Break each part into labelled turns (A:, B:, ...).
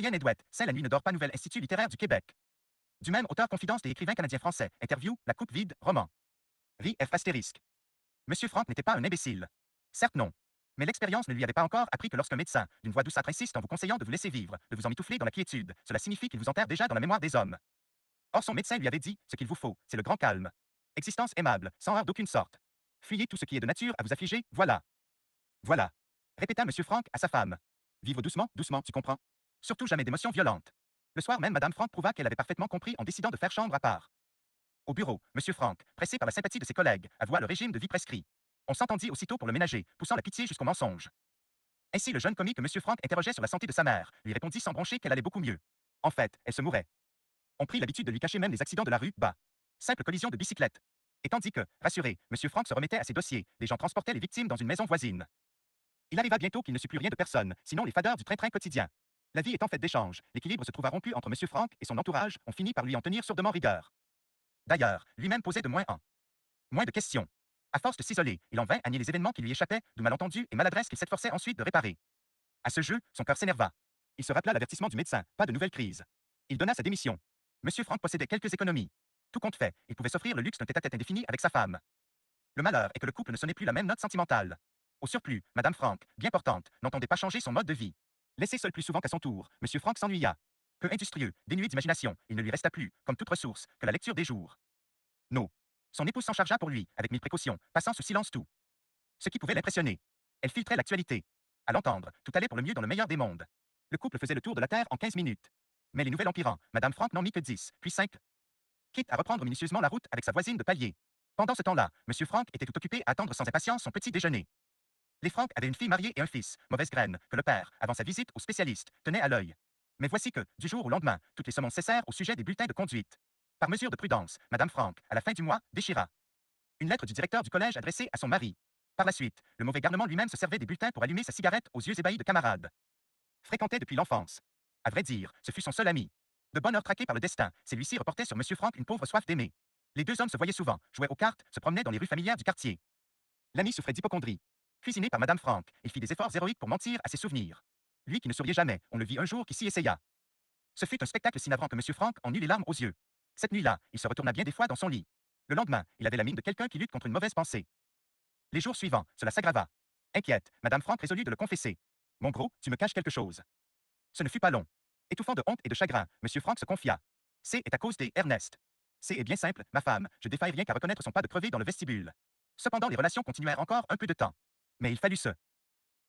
A: Cyprienne Edouette, C'est la nuit ne dort pas, Nouvel Institut littéraire du Québec. Du même auteur, Confidence des écrivains canadiens-français, interview, La coupe vide, roman. Ri F astérisque. Monsieur Franck n'était pas un imbécile. Certes non. Mais l'expérience ne lui avait pas encore appris que lorsqu'un médecin, d'une voix douce insiste en vous conseillant de vous laisser vivre, de vous emmitoufler dans la quiétude, cela signifie qu'il vous enterre déjà dans la mémoire des hommes. Or son médecin lui avait dit, ce qu'il vous faut, c'est le grand calme. Existence aimable, sans heurts d'aucune sorte. Fuyez tout ce qui est de nature à vous affliger, voilà. Voilà. Répéta Monsieur Franck à sa femme. Vivre doucement, doucement, tu comprends. Surtout jamais d'émotions violentes. Le soir même, Madame Franck prouva qu'elle avait parfaitement compris en décidant de faire chambre à part. Au bureau, Monsieur Franck, pressé par la sympathie de ses collègues, avoua le régime de vie prescrit. On s'entendit aussitôt pour le ménager, poussant la pitié jusqu'au mensonge. Ainsi, le jeune commis que Monsieur Franck interrogeait sur la santé de sa mère lui répondit sans broncher qu'elle allait beaucoup mieux. En fait, elle se mourait. On prit l'habitude de lui cacher même les accidents de la rue, bah. Simple collision de bicyclette. Et tandis que, rassuré, Monsieur Franck se remettait à ses dossiers, les gens transportaient les victimes dans une maison voisine. Il arriva bientôt qu'il ne sut plus rien de personne, sinon les fadeurs du train-train quotidien. La vie étant faite d'échanges, l'équilibre se trouva rompu entre Monsieur Franck et son entourage, on finit par lui en tenir sourdement rigueur. D'ailleurs, lui-même posait de moins en moins de questions. À force de s'isoler, il en vint à nier les événements qui lui échappaient, de malentendus et maladresses qu'il s'efforçait ensuite de réparer. À ce jeu, son cœur s'énerva. Il se rappela l'avertissement du médecin, pas de nouvelle crise. Il donna sa démission. Monsieur Franck possédait quelques économies. Tout compte fait, il pouvait s'offrir le luxe d'un tête-à-tête indéfini avec sa femme. Le malheur est que le couple ne sonnait plus la même note sentimentale. Au surplus, Madame Franck, bien portante, n'entendait pas changer son mode de vie. Laissé seul plus souvent qu'à son tour, Monsieur Franck s'ennuya. Peu industrieux, dénué d'imagination, il ne lui resta plus, comme toute ressource, que la lecture des jours. Non. Son épouse s'en chargea pour lui, avec mille précautions, passant sous silence tout. Ce qui pouvait l'impressionner. Elle filtrait l'actualité. À l'entendre, tout allait pour le mieux dans le meilleur des mondes. Le couple faisait le tour de la Terre en 15 minutes. Mais les nouvelles empirant, Madame Franck n'en mit que 10, puis 5. Quitte à reprendre minutieusement la route avec sa voisine de palier. Pendant ce temps-là, Monsieur Franck était tout occupé à attendre sans impatience son petit déjeuner. Les Franck avaient une fille mariée et un fils, mauvaise graine, que le père, avant sa visite au spécialiste, tenait à l'œil. Mais voici que, du jour au lendemain, toutes les sommances cessèrent au sujet des bulletins de conduite. Par mesure de prudence, Madame Franck, à la fin du mois, déchira une lettre du directeur du collège adressée à son mari. Par la suite, le mauvais garnement lui-même se servait des bulletins pour allumer sa cigarette aux yeux ébahis de camarades. Fréquentait depuis l'enfance. À vrai dire, ce fut son seul ami. De bonne heure traqué par le destin, celui-ci reportait sur Monsieur Franck une pauvre soif d'aimer. Les deux hommes se voyaient souvent, jouaient aux cartes, se promenaient dans les rues familières du quartier. L'ami souffrait d'hypocondrie. Cuisiné par Madame Franck, il fit des efforts héroïques pour mentir à ses souvenirs. Lui qui ne souriait jamais, on le vit un jour qui s'y essaya. Ce fut un spectacle si navrant que Monsieur Franck en eut les larmes aux yeux. Cette nuit-là, il se retourna bien des fois dans son lit. Le lendemain, il avait la mine de quelqu'un qui lutte contre une mauvaise pensée. Les jours suivants, cela s'aggrava. Inquiète, Madame Franck résolut de le confesser. Mon gros, tu me caches quelque chose. Ce ne fut pas long. Étouffant de honte et de chagrin, Monsieur Franck se confia. C'est à cause des Ernest. C'est est bien simple, ma femme, je défaille rien qu'à reconnaître son pas de crevé dans le vestibule. Cependant, les relations continuèrent encore un peu de temps. Mais il fallut se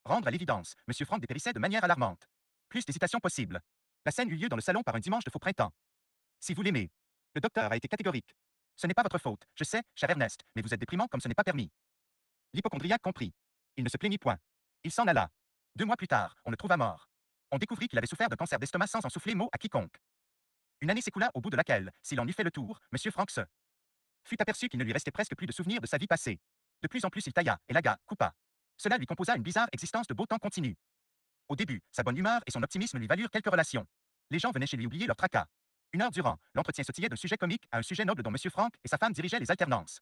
A: rendre à l'évidence, Monsieur Franck dépérissait de manière alarmante. Plus d'hésitation possible. La scène eut lieu dans le salon par un dimanche de faux printemps. Si vous l'aimez. Le docteur a été catégorique. Ce n'est pas votre faute, je sais, cher Ernest, mais vous êtes déprimant comme ce n'est pas permis. L'hypocondriaque comprit. Il ne se plaignit point. Il s'en alla. 2 mois plus tard, on le trouva mort. On découvrit qu'il avait souffert d'un cancer d'estomac sans en souffler mot à quiconque. Une année s'écoula au bout de laquelle, s'il en eût fait le tour, Monsieur Franck se fut aperçu qu'il ne lui restait presque plus de souvenirs de sa vie passée. De plus en plus il tailla, élaga, coupa. Cela lui composa une bizarre existence de beau temps continu. Au début, sa bonne humeur et son optimisme lui valurent quelques relations. Les gens venaient chez lui oublier leur tracas. 1 heure durant, l'entretien sautillait d'un sujet comique à un sujet noble dont Monsieur Franck et sa femme dirigeaient les alternances.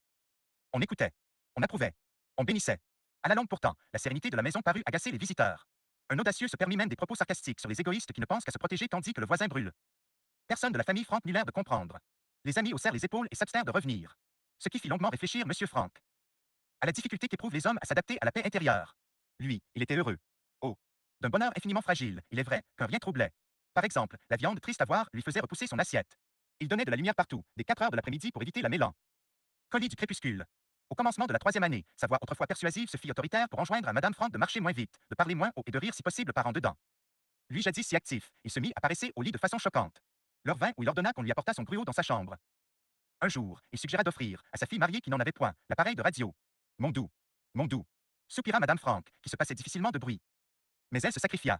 A: On écoutait. On approuvait. On bénissait. À la longue pourtant, la sérénité de la maison parut agacer les visiteurs. Un audacieux se permit même des propos sarcastiques sur les égoïstes qui ne pensent qu'à se protéger tandis que le voisin brûle. Personne de la famille Franck n'eut l'air de comprendre. Les amis haussèrent les épaules et s'abstinrent de revenir. Ce qui fit longuement réfléchir Monsieur Franck. À la difficulté qu'éprouvent les hommes à s'adapter à la paix intérieure. Lui, il était heureux. Oh. D'un bonheur infiniment fragile, il est vrai, qu'un rien troublait. Par exemple, la viande triste à voir lui faisait repousser son assiette. Il donnait de la lumière partout, dès 4 heures de l'après-midi pour éviter la mélan. Colis du crépuscule. Au commencement de la 3e année, sa voix autrefois persuasive se fit autoritaire pour enjoindre à Madame Franck de marcher moins vite, de parler moins haut et de rire si possible par en dedans. Lui jadis si actif, il se mit à paresser au lit de façon choquante. L'heure vint où il ordonna qu'on lui apportât son gruau dans sa chambre. Un jour, il suggéra d'offrir, à sa fille mariée qui n'en avait point, l'appareil de radio. Mon doux. Mon doux. Soupira Madame Franck, qui se passait difficilement de bruit. Mais elle se sacrifia.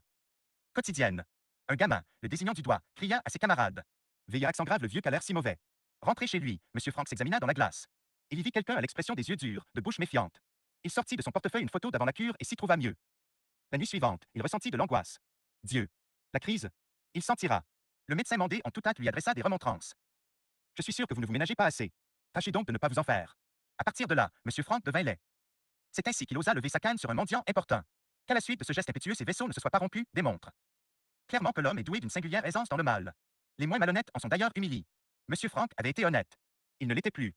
A: Quotidienne. Un gamin, le désignant du doigt, cria à ses camarades. Veillez accent grave le vieux qu'a l'air si mauvais. Rentré chez lui, Monsieur Franck s'examina dans la glace. Il y vit quelqu'un à l'expression des yeux durs, de bouche méfiante. Il sortit de son portefeuille une photo d'avant la cure et s'y trouva mieux. La nuit suivante, il ressentit de l'angoisse. Dieu. La crise. Il s'en tira. Le médecin mandé en tout hâte lui adressa des remontrances. Je suis sûr que vous ne vous ménagez pas assez. Tâchez donc de ne pas vous en faire. À partir de là, Monsieur Franck devint laid. C'est ainsi qu'il osa lever sa canne sur un mendiant important. Qu'à la suite de ce geste impétueux, ses vaisseaux ne se soient pas rompus, démontre. Clairement que l'homme est doué d'une singulière aisance dans le mal. Les moins malhonnêtes en sont d'ailleurs humiliés. Monsieur Frank avait été honnête. Il ne l'était plus.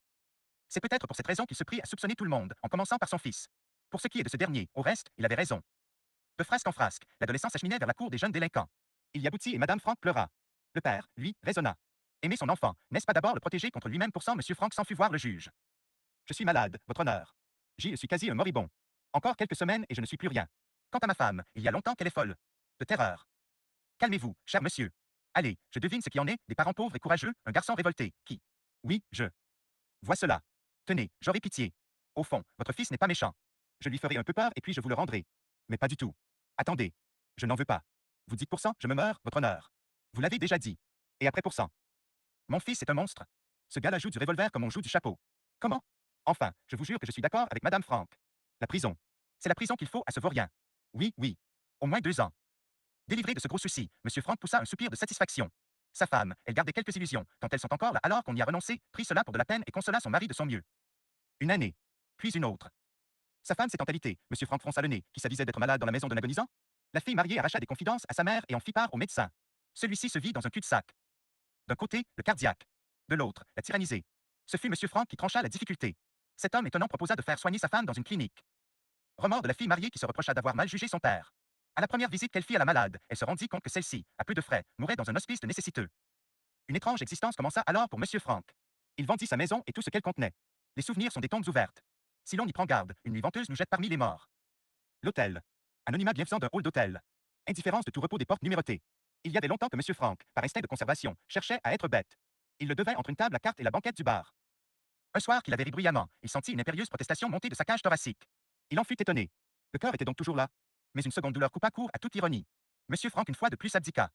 A: C'est peut-être pour cette raison qu'il se prit à soupçonner tout le monde, en commençant par son fils. Pour ce qui est de ce dernier, au reste, il avait raison. De frasque en frasque, l'adolescent s'acheminait vers la cour des jeunes délinquants. Il y aboutit et Madame Frank pleura. Le père, lui, raisonna. Aimer son enfant, n'est-ce pas d'abord le protéger contre lui-même pour cent Monsieur Frank s'en fut voir le juge. Je suis malade, votre honneur. Je suis quasi un moribond. Encore quelques semaines et je ne suis plus rien. Quant à ma femme, il y a longtemps qu'elle est folle. De terreur. Calmez-vous, cher monsieur. Allez, je devine ce qui en est, des parents pauvres et courageux, un garçon révolté, qui. Oui, je. Vois cela. Tenez, j'aurai pitié. Au fond, votre fils n'est pas méchant. Je lui ferai un peu peur et puis je vous le rendrai. Mais pas du tout. Attendez. Je n'en veux pas. Vous dites pour cent, je me meurs, votre honneur. Vous l'avez déjà dit. Et après pour cent. Mon fils est un monstre. Ce gars-là joue du revolver comme on joue du chapeau. Comment? Enfin, je vous jure que je suis d'accord avec Madame Frank. La prison. C'est la prison qu'il faut à ce vaurien. Oui, oui. Au moins 2 ans. Délivré de ce gros souci, Monsieur Frank poussa un soupir de satisfaction. Sa femme, elle gardait quelques illusions, tant elles sont encore là alors qu'on y a renoncé, prit cela pour de la peine et consola son mari de son mieux. Une année. Puis une autre. Sa femme s'est entalitée, Monsieur Frank fronça le nez, qui s'avisait d'être malade dans la maison d'un agonisant. La fille mariée arracha des confidences à sa mère et en fit part au médecin. Celui-ci se vit dans un cul-de-sac. D'un côté, le cardiaque. De l'autre, la tyrannisée. Ce fut Monsieur Frank qui trancha la difficulté. Cet homme étonnant proposa de faire soigner sa femme dans une clinique. Remords de la fille mariée qui se reprocha d'avoir mal jugé son père. À la première visite qu'elle fit à la malade, elle se rendit compte que celle-ci, à peu de frais, mourait dans un hospice de nécessiteux. Une étrange existence commença alors pour Monsieur Frank. Il vendit sa maison et tout ce qu'elle contenait. Les souvenirs sont des tombes ouvertes. Si l'on y prend garde, une nuit venteuse nous jette parmi les morts. L'hôtel. Anonymat bienfaisant d'un hall d'hôtel. Indifférence de tout repos des portes numérotées. Il y avait longtemps que Monsieur Frank, par instinct de conservation, cherchait à être bête. Il le devait entre une table à cartes et la banquette du bar. Un soir qu'il avait ri bruyamment, il sentit une impérieuse protestation monter de sa cage thoracique. Il en fut étonné. Le cœur était donc toujours là. Mais une seconde douleur coupa court à toute ironie. Monsieur Frank une fois de plus abdiqua.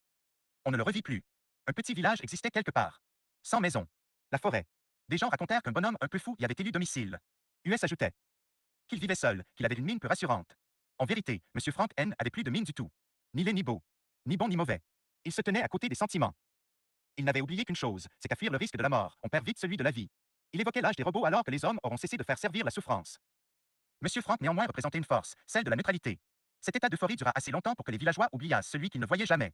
A: On ne le revit plus. Un petit village existait quelque part. Sans maison. La forêt. Des gens racontèrent qu'un bonhomme un peu fou y avait élu domicile. US ajoutait qu'il vivait seul, qu'il avait une mine peu rassurante. En vérité, Monsieur Frank N avait plus de mine du tout. Ni laid ni beau. Ni bon ni mauvais. Il se tenait à côté des sentiments. Il n'avait oublié qu'une chose, c'est qu'à fuir le risque de la mort, on perd vite celui de la vie. Il évoquait l'âge des robots alors que les hommes auront cessé de faire servir la souffrance. Monsieur Frank néanmoins représentait une force, celle de la neutralité. Cet état d'euphorie dura assez longtemps pour que les villageois oubliassent celui qu'ils ne voyaient jamais.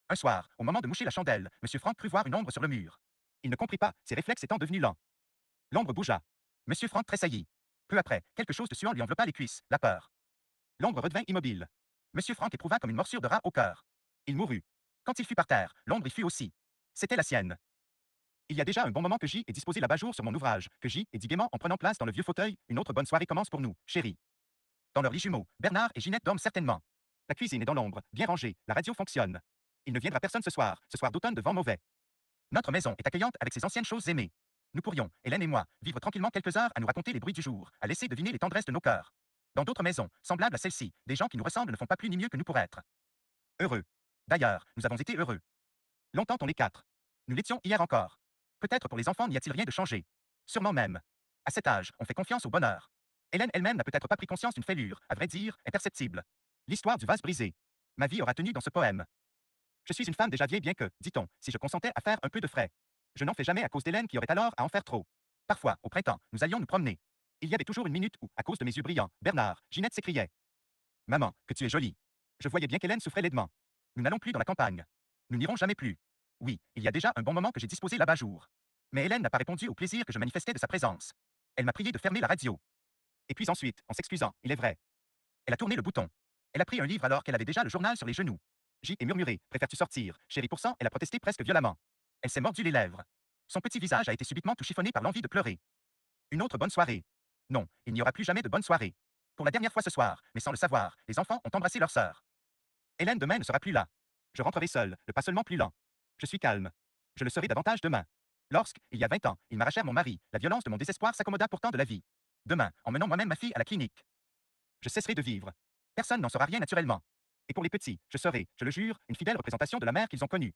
A: Un soir, au moment de moucher la chandelle, Monsieur Frank crut voir une ombre sur le mur. Il ne comprit pas, ses réflexes étant devenus lents. L'ombre bougea. Monsieur Frank tressaillit. Peu après, quelque chose de suant lui enveloppa les cuisses, la peur. L'ombre redevint immobile. Monsieur Frank éprouva comme une morsure de rat au cœur. Il mourut. Quand il fut par terre, l'ombre y fut aussi. C'était la sienne. Il y a déjà un bon moment que J ai disposé l'abat-jour sur mon ouvrage, que J et dit gaiement en prenant place dans le vieux fauteuil, une autre bonne soirée commence pour nous, chérie. Dans leur lit jumeaux, Bernard et Ginette dorment certainement. La cuisine est dans l'ombre, bien rangée, la radio fonctionne. Il ne viendra personne ce soir d'automne de vent mauvais. Notre maison est accueillante avec ses anciennes choses aimées. Nous pourrions, Hélène et moi, vivre tranquillement quelques heures à nous raconter les bruits du jour, à laisser deviner les tendresses de nos cœurs. Dans d'autres maisons, semblables à celle-ci, des gens qui nous ressemblent ne font pas plus ni mieux que nous pour être. Heureux. D'ailleurs, nous avons été heureux. Longtemps on est quatre. Nous l'étions hier encore. Peut-être pour les enfants n'y a-t-il rien de changé. Sûrement même. À cet âge, on fait confiance au bonheur. Hélène elle-même n'a peut-être pas pris conscience d'une fêlure, à vrai dire, imperceptible. L'histoire du vase brisé. Ma vie aura tenu dans ce poème. Je suis une femme déjà vieille bien que, dit-on, si je consentais à faire un peu de frais. Je n'en fais jamais à cause d'Hélène qui aurait alors à en faire trop. Parfois, au printemps, nous allions nous promener. Il y avait toujours une minute où, à cause de mes yeux brillants, Bernard, Ginette s'écriait. Maman, que tu es jolie. Je voyais bien qu'Hélène souffrait laidement. Nous n'allons plus dans la campagne. Nous n'irons jamais plus. Oui, il y a déjà un bon moment que j'ai disposé l'abat-jour. Mais Hélène n'a pas répondu au plaisir que je manifestais de sa présence. Elle m'a prié de fermer la radio. Et puis ensuite, en s'excusant, il est vrai. Elle a tourné le bouton. Elle a pris un livre alors qu'elle avait déjà le journal sur les genoux. J et murmuré, préfères-tu sortir, chérie pourcent, elle a protesté presque violemment. Elle s'est mordu les lèvres. Son petit visage a été subitement tout chiffonné par l'envie de pleurer. Une autre bonne soirée. Non, il n'y aura plus jamais de bonne soirée. Pour la dernière fois ce soir, mais sans le savoir, les enfants ont embrassé leur sœur. Hélène demain ne sera plus là. Je rentrerai seul, le pas seulement plus lent. Je suis calme. Je le serai davantage demain. Lorsque, il y a 20 ans, ils m'arrachèrent mon mari, la violence de mon désespoir s'accommoda pourtant de la vie. Demain, en menant moi-même ma fille à la clinique. Je cesserai de vivre. Personne n'en saura rien naturellement. Et pour les petits, je serai, je le jure, une fidèle représentation de la mère qu'ils ont connue.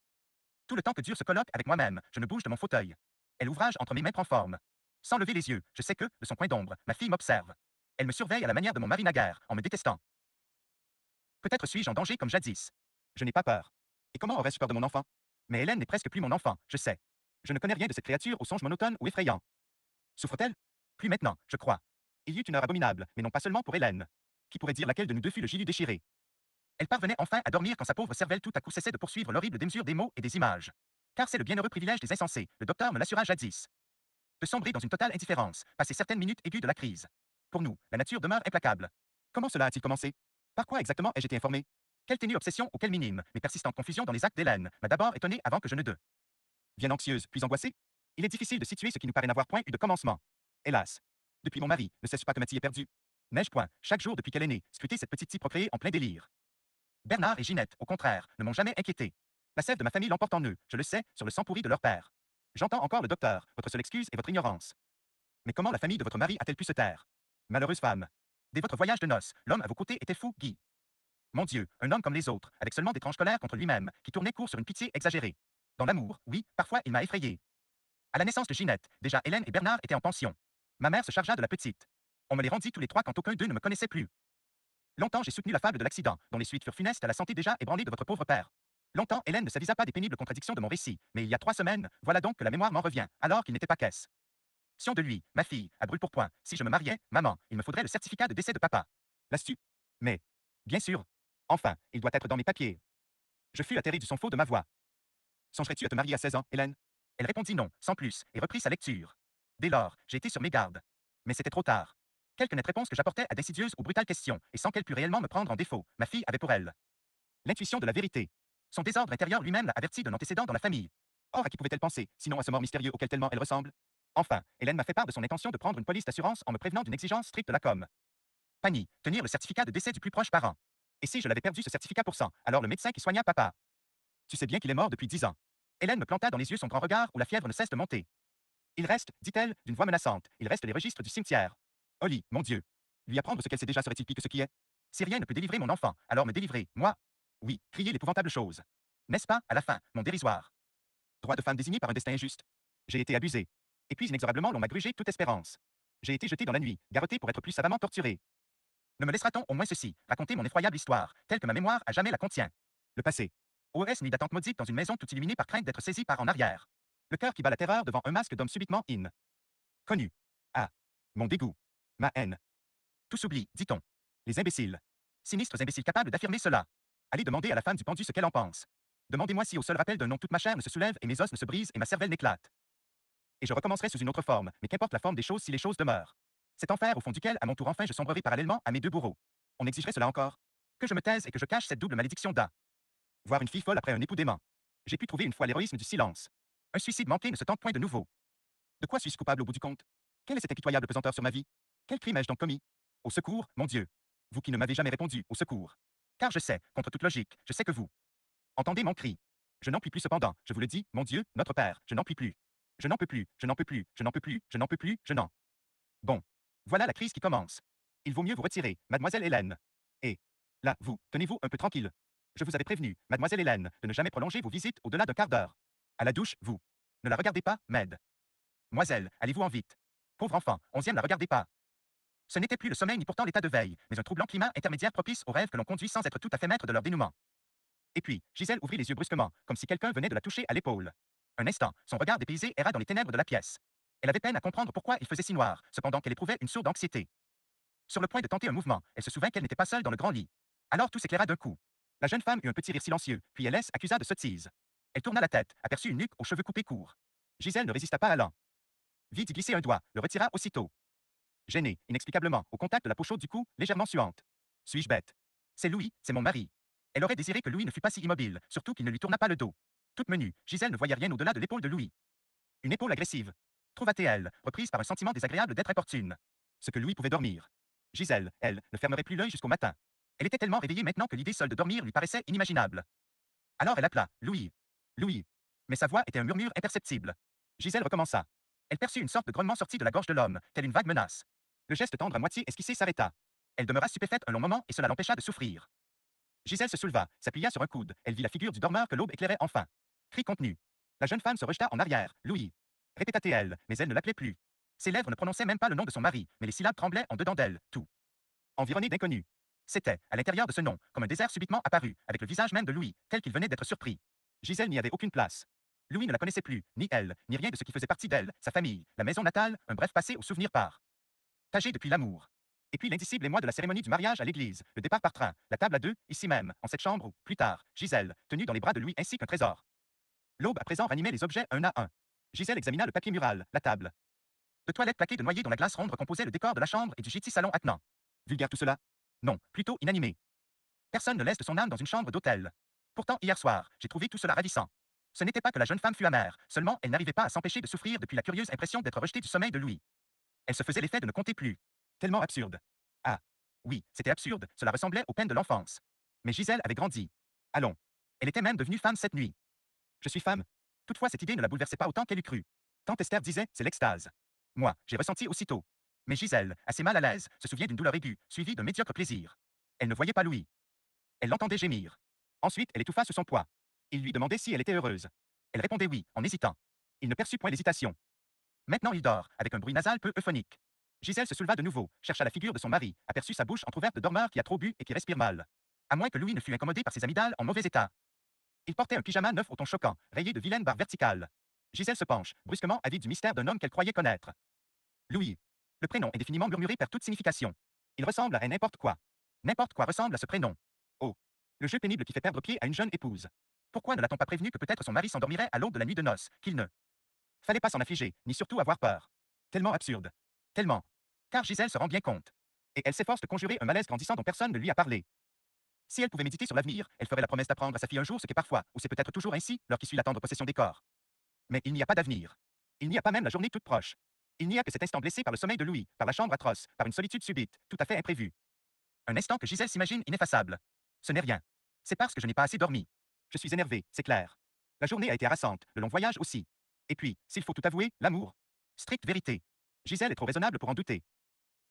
A: Tout le temps que dure ce colloque avec moi-même, je ne bouge de mon fauteuil. Et l'ouvrage entre mes mains prend forme. Sans lever les yeux, je sais que, de son coin d'ombre, ma fille m'observe. Elle me surveille à la manière de mon mari naguère, en me détestant. Peut-être suis-je en danger comme jadis. Je n'ai pas peur. Et comment aurais-je peur de mon enfant? Mais Hélène n'est presque plus mon enfant, je sais. Je ne connais rien de cette créature au songe monotone ou effrayant. Souffre-t-elle? Plus maintenant, je crois. Il y eut une heure abominable, mais non pas seulement pour Hélène. Qui pourrait dire laquelle de nous deux fut le gilu déchiré? Elle parvenait enfin à dormir quand sa pauvre cervelle tout à coup cessait de poursuivre l'horrible démesure des mots et des images. Car c'est le bienheureux privilège des insensés, le docteur me l'assura jadis. De sombrer dans une totale indifférence, passer certaines minutes aiguës de la crise. Pour nous, la nature demeure implacable. Comment cela a-t-il commencé? Par quoi exactement ai-je été informé? Quelle ténue obsession ou quelle minime, mais persistante confusion dans les actes d'Hélène m'a d'abord étonné avant que je ne de vienne anxieuse, puis angoissée? Il est difficile de situer ce qui nous paraît n'avoir point eu de commencement. Hélas. Depuis mon mari, ne sais-je pas que Mathilde est perdue? N'ai-je point, chaque jour depuis qu'elle est née, scruté cette petite-ci procréée en plein délire? Bernard et Ginette, au contraire, ne m'ont jamais inquiété. La sève de ma famille l'emporte en eux, je le sais, sur le sang pourri de leur père. J'entends encore le docteur, votre seule excuse est votre ignorance. Mais comment la famille de votre mari a-t-elle pu se taire? Malheureuse femme. Dès votre voyage de noces, l'homme à vos côtés était fou, Guy. Mon Dieu, un homme comme les autres, avec seulement d'étranges colères contre lui-même, qui tournait court sur une pitié exagérée. Dans l'amour, oui, parfois il m'a effrayé. À la naissance de Ginette, déjà Hélène et Bernard étaient en pension. Ma mère se chargea de la petite. On me les rendit tous les trois quand aucun d'eux ne me connaissait plus. Longtemps j'ai soutenu la fable de l'accident, dont les suites furent funestes à la santé déjà ébranlée de votre pauvre père. Longtemps Hélène ne s'avisa pas des pénibles contradictions de mon récit, mais il y a 3 semaines, voilà donc que la mémoire m'en revient, alors qu'il n'était pas qu'est-ce. Sion de lui, ma fille, à brûle-pourpoint, si je me mariais, maman, il me faudrait le certificat de décès de papa. L'as-tu? Mais, bien sûr. Enfin, il doit être dans mes papiers. Je fus atterré du son faux de ma voix. Songerais-tu à te marier à 16 ans, Hélène? Elle répondit non, sans plus, et reprit sa lecture. Dès lors, j'ai été sur mes gardes. Mais c'était trop tard. Quelque nette réponse que j'apportais à d'insidieuses ou brutales questions, et sans qu'elle pût réellement me prendre en défaut, ma fille avait pour elle l'intuition de la vérité. Son désordre intérieur lui-même l'a avertie d'un antécédent dans la famille. Or, à qui pouvait-elle penser, sinon à ce mort mystérieux auquel tellement elle ressemble? Enfin, Hélène m'a fait part de son intention de prendre une police d'assurance en me prévenant d'une exigence stricte de la com. Pani, tenir le certificat de décès du plus proche parent. Et si je l'avais perdu ce certificat pour 100, alors le médecin qui soigna papa. Tu sais bien qu'il est mort depuis 10 ans. Hélène me planta dans les yeux son grand regard où la fièvre ne cesse de monter. Il reste, dit-elle, d'une voix menaçante, il reste les registres du cimetière. Oli, mon Dieu. Lui apprendre ce qu'elle sait déjà serait-il pis que ce qui est? Si rien ne peut délivrer mon enfant, alors me délivrer, moi. Oui, crier l'épouvantable chose. N'est-ce pas, à la fin, mon dérisoire? Droit de femme désigné par un destin injuste. J'ai été abusé. Et puis inexorablement l'on m'a grugé toute espérance. J'ai été jeté dans la nuit, garrotté pour être plus savamment torturé. Ne me laissera-t-on au moins ceci, raconter mon effroyable histoire, telle que ma mémoire à jamais la contient? Le passé. OS ni d'attente maudite dans une maison tout illuminée par crainte d'être saisie par en arrière. Le cœur qui bat la terreur devant un masque d'homme subitement connu. Ah. Mon dégoût. Ma haine. Tout s'oublie, dit-on. Les imbéciles. Sinistres imbéciles capables d'affirmer cela. Allez demander à la femme du pendu ce qu'elle en pense. Demandez-moi si au seul rappel d'un nom toute ma chair ne se soulève et mes os ne se brisent et ma cervelle n'éclate. Et je recommencerai sous une autre forme, mais qu'importe la forme des choses si les choses demeurent. Cet enfer au fond duquel, à mon tour enfin, je sombrerai parallèlement à mes deux bourreaux. On exigerait cela encore? Que je me taise et que je cache cette double malédiction d'A. Voir une fille folle après un époux dément. J'ai pu trouver une fois l'héroïsme du silence. Un suicide manqué ne se tente point de nouveau. De quoi suis-je coupable au bout du compte? Quelle est cette impitoyable pesanteur sur ma vie? Quel crime ai-je donc commis? Au secours, mon Dieu. Vous qui ne m'avez jamais répondu, au secours. Car je sais, contre toute logique, je sais que vous. Entendez mon cri. Je n'en puis plus cependant, je vous le dis, mon Dieu, notre Père, je n'en puis plus. Je n'en peux plus, je n'en peux plus, je n'en peux plus, je n'en peux plus, je n'en. Bon. Voilà la crise qui commence. Il vaut mieux vous retirer, mademoiselle Hélène. Et, là, vous, tenez-vous un peu tranquille. Je vous avais prévenu, mademoiselle Hélène, de ne jamais prolonger vos visites au-delà d'un quart d'heure. À la douche, vous. Ne la regardez pas, Med. Moiselle, allez-vous en vite. Pauvre enfant, 11e, la regardez pas. Ce n'était plus le sommeil ni pourtant l'état de veille, mais un troublant climat intermédiaire propice aux rêves que l'on conduit sans être tout à fait maître de leur dénouement. Et puis, Gisèle ouvrit les yeux brusquement, comme si quelqu'un venait de la toucher à l'épaule. Un instant, son regard dépaysé erra dans les ténèbres de la pièce. Elle avait peine à comprendre pourquoi il faisait si noir, cependant qu'elle éprouvait une sourde anxiété. Sur le point de tenter un mouvement, elle se souvint qu'elle n'était pas seule dans le grand lit. Alors tout s'éclaira d'un coup. La jeune femme eut un petit rire silencieux, puis Hélès accusa de sottise. Elle tourna la tête, aperçut une nuque aux cheveux coupés courts. Gisèle ne résista pas à l'an. Vit y glisser un doigt, le retira aussitôt. Gênée, inexplicablement, au contact de la peau chaude du cou, légèrement suante. Suis-je bête? C'est Louis, c'est mon mari. Elle aurait désiré que Louis ne fût pas si immobile, surtout qu'il ne lui tourna pas le dos. Toute menue, Gisèle ne voyait rien au-delà de l'épaule de Louis. Une épaule agressive. Trouva-t-elle, reprise par un sentiment désagréable d'être importune. Ce que Louis pouvait dormir. Gisèle, elle, ne fermerait plus l'œil jusqu'au matin. Elle était tellement réveillée maintenant que l'idée seule de dormir lui paraissait inimaginable. Alors elle appela, Louis. Louis. Mais sa voix était un murmure imperceptible. Gisèle recommença. Elle perçut une sorte de grognement sorti de la gorge de l'homme, telle une vague menace. Le geste tendre à moitié esquissé s'arrêta. Elle demeura stupéfaite un long moment et cela l'empêcha de souffrir. Gisèle se souleva, s'appuya sur un coude. Elle vit la figure du dormeur que l'aube éclairait enfin. Cri contenu. La jeune femme se rejeta en arrière. Louis. Répéta-t-elle, mais elle ne l'appelait plus. Ses lèvres ne prononçaient même pas le nom de son mari, mais les syllabes tremblaient en dedans d'elle, tout. Environné d'inconnus. C'était, à l'intérieur de ce nom, comme un désert subitement apparu, avec le visage même de Louis, tel qu'il venait d'être surpris. Gisèle n'y avait aucune place. Louis ne la connaissait plus, ni elle, ni rien de ce qui faisait partie d'elle, sa famille, la maison natale, un bref passé au souvenir par. Tagé depuis l'amour. Et puis l'indicible émoi de la cérémonie du mariage à l'église, le départ par train, la table à deux, ici même, en cette chambre où, plus tard, Gisèle, tenue dans les bras de Louis ainsi qu'un trésor. L'aube à présent ranimait les objets un à un. Gisèle examina le papier mural, la table. De toilettes plaquées de noyer dont la glace ronde recomposait le décor de la chambre et du gîte salon attenant. Vulgaire tout cela? Non, plutôt inanimé. Personne ne laisse de son âme dans une chambre d'hôtel. Pourtant, hier soir, j'ai trouvé tout cela ravissant. Ce n'était pas que la jeune femme fût amère, seulement elle n'arrivait pas à s'empêcher de souffrir depuis la curieuse impression d'être rejetée du sommeil de Louis. Elle se faisait l'effet de ne compter plus. Tellement absurde. Ah, oui, c'était absurde, cela ressemblait aux peines de l'enfance. Mais Gisèle avait grandi. Allons. Elle était même devenue femme cette nuit. Je suis femme. Toutefois, cette idée ne la bouleversait pas autant qu'elle eût cru. Tant Esther disait, c'est l'extase. Moi, j'ai ressenti aussitôt. Mais Gisèle, assez mal à l'aise, se souvient d'une douleur aiguë, suivie d'un médiocre plaisir. Elle ne voyait pas Louis. Elle l'entendait gémir. Ensuite, elle étouffa sous son poids. Il lui demandait si elle était heureuse. Elle répondait oui, en hésitant. Il ne perçut point d'hésitation. Maintenant il dort, avec un bruit nasal peu euphonique. Gisèle se souleva de nouveau, chercha la figure de son mari, aperçut sa bouche entrouverte de dormeur qui a trop bu et qui respire mal. À moins que Louis ne fût incommodé par ses amygdales en mauvais état. Il portait un pyjama neuf au ton choquant, rayé de vilaines barres verticales. Gisèle se penche, brusquement avide du mystère d'un homme qu'elle croyait connaître. Louis. Le prénom indéfiniment murmuré perd toute signification. Il ressemble à un n'importe quoi. N'importe quoi ressemble à ce prénom. Oh. Le jeu pénible qui fait perdre pied à une jeune épouse. Pourquoi ne l'a-t-on pas prévenu que peut-être son mari s'endormirait à l'aube de la nuit de noces, qu'il ne fallait pas s'en affliger, ni surtout avoir peur. Tellement absurde. Tellement. Car Gisèle se rend bien compte. Et elle s'efforce de conjurer un malaise grandissant dont personne ne lui a parlé. Si elle pouvait méditer sur l'avenir, elle ferait la promesse d'apprendre à sa fille un jour ce qu'est parfois, ou c'est peut-être toujours ainsi, l'heure qui suit la tendre possession des corps. Mais il n'y a pas d'avenir. Il n'y a pas même la journée toute proche. Il n'y a que cet instant blessé par le sommeil de Louis, par la chambre atroce, par une solitude subite, tout à fait imprévue. Un instant que Gisèle s'imagine ineffaçable. Ce n'est rien. C'est parce que je n'ai pas assez dormi. Je suis énervé, c'est clair. La journée a été harassante, le long voyage aussi. Et puis, s'il faut tout avouer, l'amour. Stricte vérité. Gisèle est trop raisonnable pour en douter.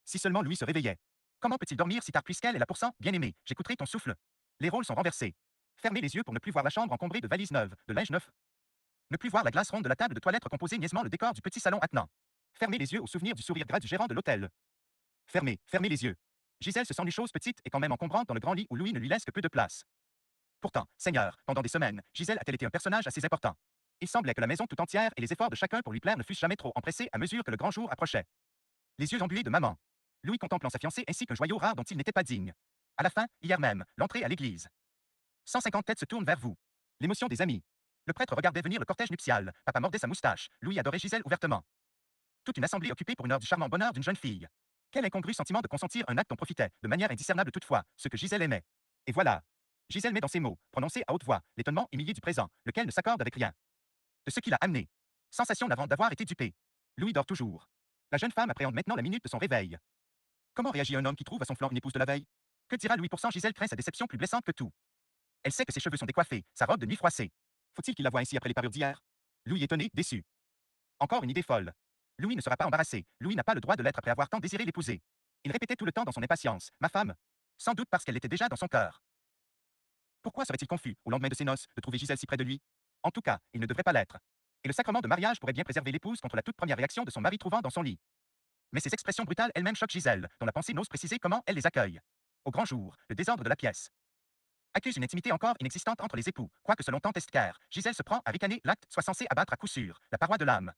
A: Si seulement Louis se réveillait. Comment peut-il dormir si tard puisqu'elle est là pour sang, bien-aimé, j'écouterai ton souffle. Les rôles sont renversés. Fermez les yeux pour ne plus voir la chambre encombrée de valises neuves, de linge neuf. Ne plus voir la glace ronde de la table de toilette recomposer niaisement le décor du petit salon attenant. Fermez les yeux au souvenir du sourire gras du gérant de l'hôtel. Fermez, fermez les yeux. Gisèle se sent une chose petite et quand même encombrante dans le grand lit où Louis ne lui laisse que peu de place. Pourtant, Seigneur, pendant des semaines, Gisèle a-t-elle été un personnage assez important. Il semblait que la maison tout entière et les efforts de chacun pour lui plaire ne fussent jamais trop empressés à mesure que le grand jour approchait. Les yeux embués de maman. Louis contemplant sa fiancée ainsi qu'un joyau rare dont il n'était pas digne. À la fin, hier même, l'entrée à l'église. 150 têtes se tournent vers vous. L'émotion des amis. Le prêtre regardait venir le cortège nuptial. Papa mordait sa moustache. Louis adorait Gisèle ouvertement. Toute une assemblée occupée pour une heure du charmant bonheur d'une jeune fille. Quel incongru sentiment de consentir un acte dont profitait, de manière indiscernable toutefois, ce que Gisèle aimait. Et voilà. Gisèle met dans ses mots, prononcés à haute voix, l'étonnement humilié du présent, lequel ne s'accorde avec rien. De ce qui l'a amené. Sensation d'avoir été dupé. Louis dort toujours. La jeune femme appréhende maintenant la minute de son réveil. Comment réagit un homme qui trouve à son flanc une épouse de la veille? Que dira Louis pourcent Gisèle craint sa déception plus blessante que tout. Elle sait que ses cheveux sont décoiffés, sa robe de nuit froissée. Faut-il qu'il la voie ainsi après les parures d'hier? Louis étonné, déçu. Encore une idée folle. Louis ne sera pas embarrassé. Louis n'a pas le droit de l'être après avoir tant désiré l'épouser. Il répétait tout le temps dans son impatience, ma femme. Sans doute parce qu'elle était déjà dans son cœur. Pourquoi serait-il confus, au lendemain de ses noces, de trouver Gisèle si près de lui? En tout cas, il ne devrait pas l'être. Et le sacrement de mariage pourrait bien préserver l'épouse contre la toute première réaction de son mari trouvant dans son lit. Mais ces expressions brutales elles-mêmes choquent Gisèle, dont la pensée n'ose préciser comment elle les accueille. Au grand jour, le désordre de la pièce accuse une intimité encore inexistante entre les époux, quoique selon Tante Esther, Gisèle se prend à ricaner l'acte soit censé abattre à coup sûr la paroi de l'âme.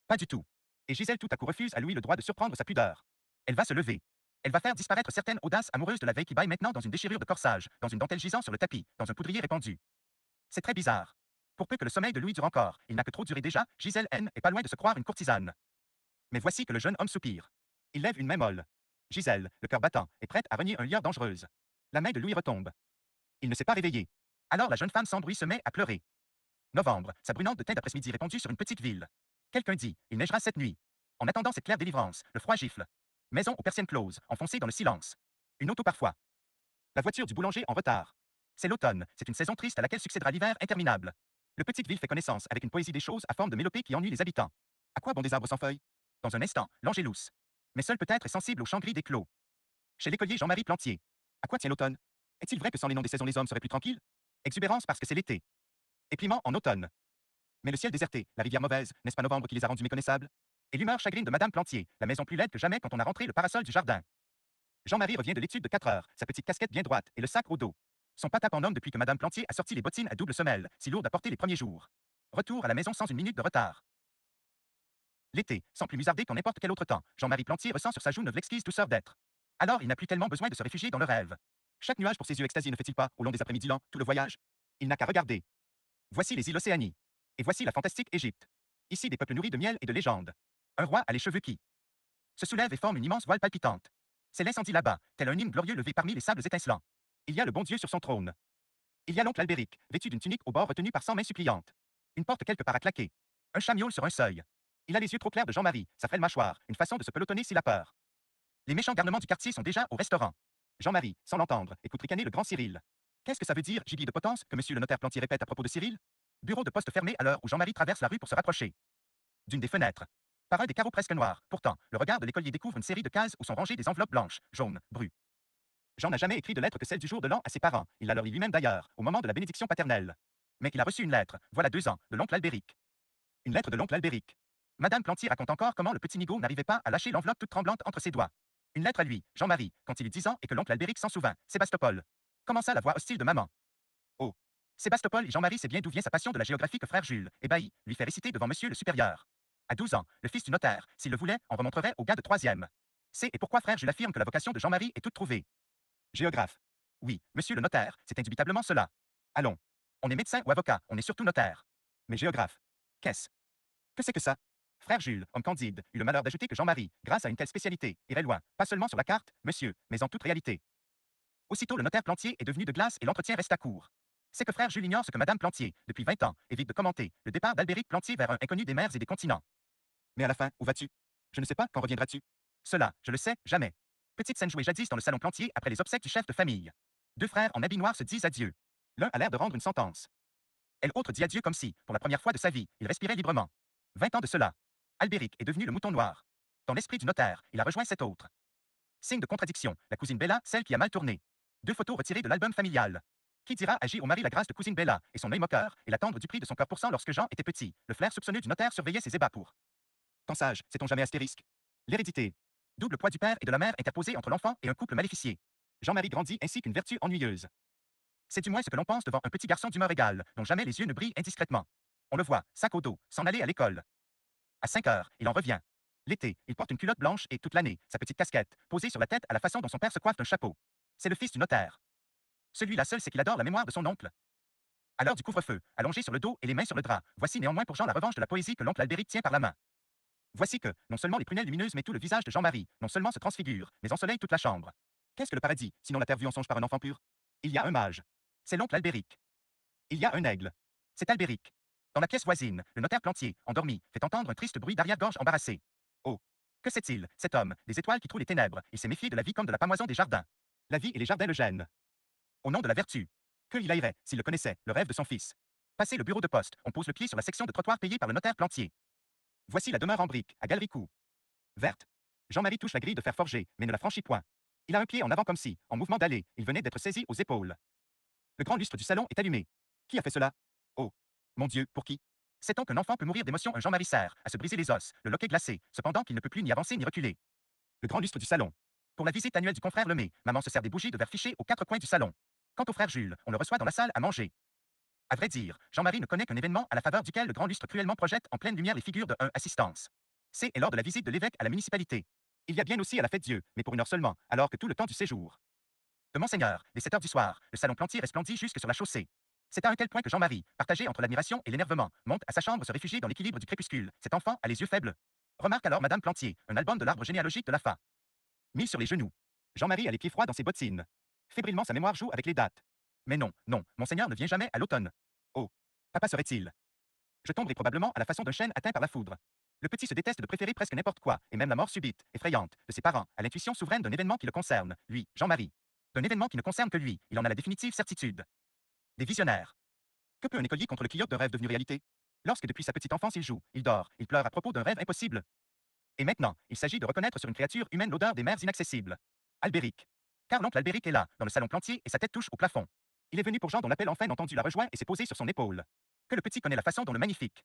A: Pas du tout. Et Gisèle tout à coup refuse à Louis le droit de surprendre sa pudeur. Elle va se lever. Elle va faire disparaître certaine audace amoureuse de la veille qui baille maintenant dans une déchirure de corsage, dans une dentelle gisant sur le tapis, dans un poudrier répandu. C'est très bizarre. Pour peu que le sommeil de Louis dure encore, il n'a que trop duré déjà, Gisèle N est pas loin de se croire une courtisane. Mais voici que le jeune homme soupire. Il lève une main molle. Gisèle, le cœur battant, est prête à renier un liard dangereuse. La main de Louis retombe. Il ne s'est pas réveillé. Alors la jeune femme sans bruit se met à pleurer. Novembre, sa brunante de teint d'après-midi répandue sur une petite ville. Quelqu'un dit, il neigera cette nuit. En attendant cette claire délivrance, le froid gifle. Maison aux persiennes closes, enfoncée dans le silence. Une auto parfois. La voiture du boulanger en retard. C'est l'automne, c'est une saison triste à laquelle succédera l'hiver interminable. Le petite ville fait connaissance avec une poésie des choses à forme de mélopée qui ennuie les habitants. À quoi bon des arbres sans feuilles? Dans un instant, l'angélus. Mais seul peut-être est sensible au chant gris des clos. Chez l'écolier Jean-Marie Plantier. À quoi tient l'automne? Est-il vrai que sans les noms des saisons les hommes seraient plus tranquilles? Exubérance parce que c'est l'été. Épiement en automne. Mais le ciel déserté, la rivière mauvaise, n'est-ce pas novembre qui les a rendus méconnaissables? Et l'humeur chagrine de Madame Plantier, la maison plus laide que jamais quand on a rentré le parasol du jardin. Jean-Marie revient de l'étude de 4 heures, sa petite casquette bien droite et le sac au dos. Son patap en homme depuis que Madame Plantier a sorti les bottines à double semelle, si lourdes à porter les premiers jours. Retour à la maison sans une minute de retard. L'été, sans plus musarder qu'en n'importe quel autre temps, Jean-Marie Plantier ressent sur sa joue une l'exquise douceur d'être. Alors il n'a plus tellement besoin de se réfugier dans le rêve. Chaque nuage pour ses yeux extasiés ne fait-il pas, au long des après-midi lents, tout le voyage? Il n'a qu'à regarder. Voici les îles Océanie. Et voici la fantastique Égypte. Ici des peuples nourris de miel et de légendes. Un roi a les cheveux qui se soulève et forme une immense voile palpitante. C'est l'incendie là-bas, tel un hymne glorieux levé parmi les sables étincelants. Il y a le bon Dieu sur son trône. Il y a l'oncle Albéric, vêtu d'une tunique au bord retenu par 100 mains suppliantes. Une porte quelque part à claquer. Un chat miaule sur un seuil. Il a les yeux trop clairs de Jean-Marie, sa frêle mâchoire, une façon de se pelotonner s'il a peur. Les méchants garnements du quartier sont déjà au restaurant. Jean-Marie, sans l'entendre, écoute ricaner le grand Cyril. Qu'est-ce que ça veut dire, gibier de potence, que monsieur le notaire Plantier répète à propos de Cyril? Bureau de poste fermé à l'heure où Jean-Marie traverse la rue pour se rapprocher d'une des fenêtres. Par un des carreaux presque noirs, pourtant, le regard de l'écolier découvre une série de cases où sont rangées des enveloppes blanches, jaunes, brues. Jean n'a jamais écrit de lettre que celle du jour de l'an à ses parents. Il l'a leur lui-même d'ailleurs, au moment de la bénédiction paternelle. Mais il a reçu une lettre, voilà 2 ans, de l'oncle Albéric. Une lettre de l'oncle Albéric. Madame Plantier raconte encore comment le petit Nigaud n'arrivait pas à lâcher l'enveloppe toute tremblante entre ses doigts. Une lettre à lui, Jean-Marie, quand il eut 10 ans et que l'oncle Albéric s'en souvint, Sébastopol. Commença la voix hostile de maman. Oh. Sébastopol et Jean-Marie sait bien d'où vient sa passion de la géographie que frère Jules, ébahi, lui fait réciter devant monsieur le supérieur. À 12 ans, le fils du notaire, s'il le voulait, en remontrerait au gars de troisième. C'est et pourquoi frère Jules affirme que la vocation de Jean-Marie est toute trouvée. Géographe. Oui, monsieur le notaire, c'est indubitablement cela. Allons. On est médecin ou avocat, on est surtout notaire. Mais géographe. Qu'est-ce que c'est que ça? Frère Jules, homme candide, eut le malheur d'ajouter que Jean-Marie, grâce à une telle spécialité, irait loin, pas seulement sur la carte, monsieur, mais en toute réalité. Aussitôt le notaire Plantier est devenu de glace et l'entretien resta court. C'est que frère Jules ignore ce que madame Plantier, depuis 20 ans, évite de commenter, le départ d'Albéric Plantier vers un inconnu des mers et des continents. Mais à la fin, où vas-tu? Je ne sais pas, quand reviendras-tu? Cela, je le sais, jamais. Petite scène jouée jadis dans le salon Plantier après les obsèques du chef de famille. Deux frères en habit noir se disent adieu. L'un a l'air de rendre une sentence. Et l'autre dit adieu comme si, pour la première fois de sa vie, il respirait librement. 20 ans de cela. Albéric est devenu le mouton noir. Dans l'esprit du notaire, il a rejoint cet autre. Signe de contradiction, la cousine Bella, celle qui a mal tourné. Deux photos retirées de l'album familial. Qui dira agir au mari la grâce de cousine Bella, et son œil moqueur, et la tendre du prix de son cœur pourcent lorsque Jean était petit, le flair soupçonneux du notaire surveillait ses ébats pour. Tant sage, sait-on jamais astérisque? L'hérédité. Double poids du père et de la mère interposé entre l'enfant et un couple maléficié. Jean-Marie grandit ainsi qu'une vertu ennuyeuse. C'est du moins ce que l'on pense devant un petit garçon d'humeur égale, dont jamais les yeux ne brillent indiscrètement. On le voit, sac au dos, s'en aller à l'école. À 5 heures, il en revient. L'été, il porte une culotte blanche et toute l'année, sa petite casquette, posée sur la tête à la façon dont son père se coiffe d'un chapeau. C'est le fils du notaire. Celui-là seul c'est qu'il adore la mémoire de son oncle. À l'heure du couvre-feu, allongé sur le dos et les mains sur le drap, voici néanmoins pour Jean la revanche de la poésie que l'oncle Albéric tient par la main. Voici que, non seulement les prunelles lumineuses mais tout le visage de Jean-Marie, non seulement se transfigure, mais ensoleille toute la chambre. Qu'est-ce que le paradis, sinon la terre vue en songe par un enfant pur? Il y a un mage. C'est l'oncle Albéric. Il y a un aigle. C'est Albéric. Dans la pièce voisine, le notaire Plantier, endormi, fait entendre un triste bruit d'arrière-gorge embarrassé. Oh! Que sait-il, cet homme, des étoiles qui trouent les ténèbres, il s'est méfié de la vie comme de la pamoison des jardins. La vie et les jardins le gênent. Au nom de la vertu. Que il haïrait, s'il le connaissait, le rêve de son fils. Passé le bureau de poste, on pose le pied sur la section de trottoir payée par le notaire Plantier. Voici la demeure en briques, à galerie cou. Verte. Jean-Marie touche la grille de fer forgé, mais ne la franchit point. Il a un pied en avant comme si, en mouvement d'aller, il venait d'être saisi aux épaules. Le grand lustre du salon est allumé. Qui a fait cela? Oh! Mon Dieu, pour qui? Sait-on qu'un enfant peut mourir d'émotion? Un Jean-Marie serre, à se briser les os, le loquet glacé, cependant qu'il ne peut plus ni avancer ni reculer. Le grand lustre du salon. Pour la visite annuelle du confrère Lemay, maman se sert des bougies de verre fiché aux 4 coins du salon. Quant au frère Jules, on le reçoit dans la salle à manger. À vrai dire, Jean-Marie ne connaît qu'un événement à la faveur duquel le grand lustre cruellement projette en pleine lumière les figures de un assistance. C'est et lors de la visite de l'évêque à la municipalité. Il y a bien aussi à la fête Dieu, mais pour 1 heure seulement, alors que tout le temps du séjour. De Monseigneur, dès 7 heures du soir, le salon Plantier resplendit jusque sur la chaussée. C'est à un tel point que Jean-Marie, partagé entre l'admiration et l'énervement, monte à sa chambre se réfugier dans l'équilibre du crépuscule. Cet enfant a les yeux faibles. Remarque alors Madame Plantier, un album de l'arbre généalogique de la FA. Mis sur les genoux. Jean-Marie a les pieds froids dans ses bottines. Fébrilement sa mémoire joue avec les dates. Mais non, non, Monseigneur ne vient jamais à l'automne. Oh, papa serait-il? Je tomberai probablement à la façon d'un chêne atteint par la foudre. Le petit se déteste de préférer presque n'importe quoi, et même la mort subite, effrayante, de ses parents, à l'intuition souveraine d'un événement qui le concerne, lui, Jean-Marie. D'un événement qui ne concerne que lui, il en a la définitive certitude. Des visionnaires. Que peut un écolier contre le quixote d'un rêve devenu réalité? Lorsque depuis sa petite enfance il joue, il dort, il pleure à propos d'un rêve impossible. Et maintenant, il s'agit de reconnaître sur une créature humaine l'odeur des mers inaccessibles. Albéric. Car l'oncle Albéric est là, dans le salon Plantier, et sa tête touche au plafond. Il est venu pour Jean dont l'appel enfin entendu la rejoint et s'est posé sur son épaule. Que le petit connaît la façon dont le magnifique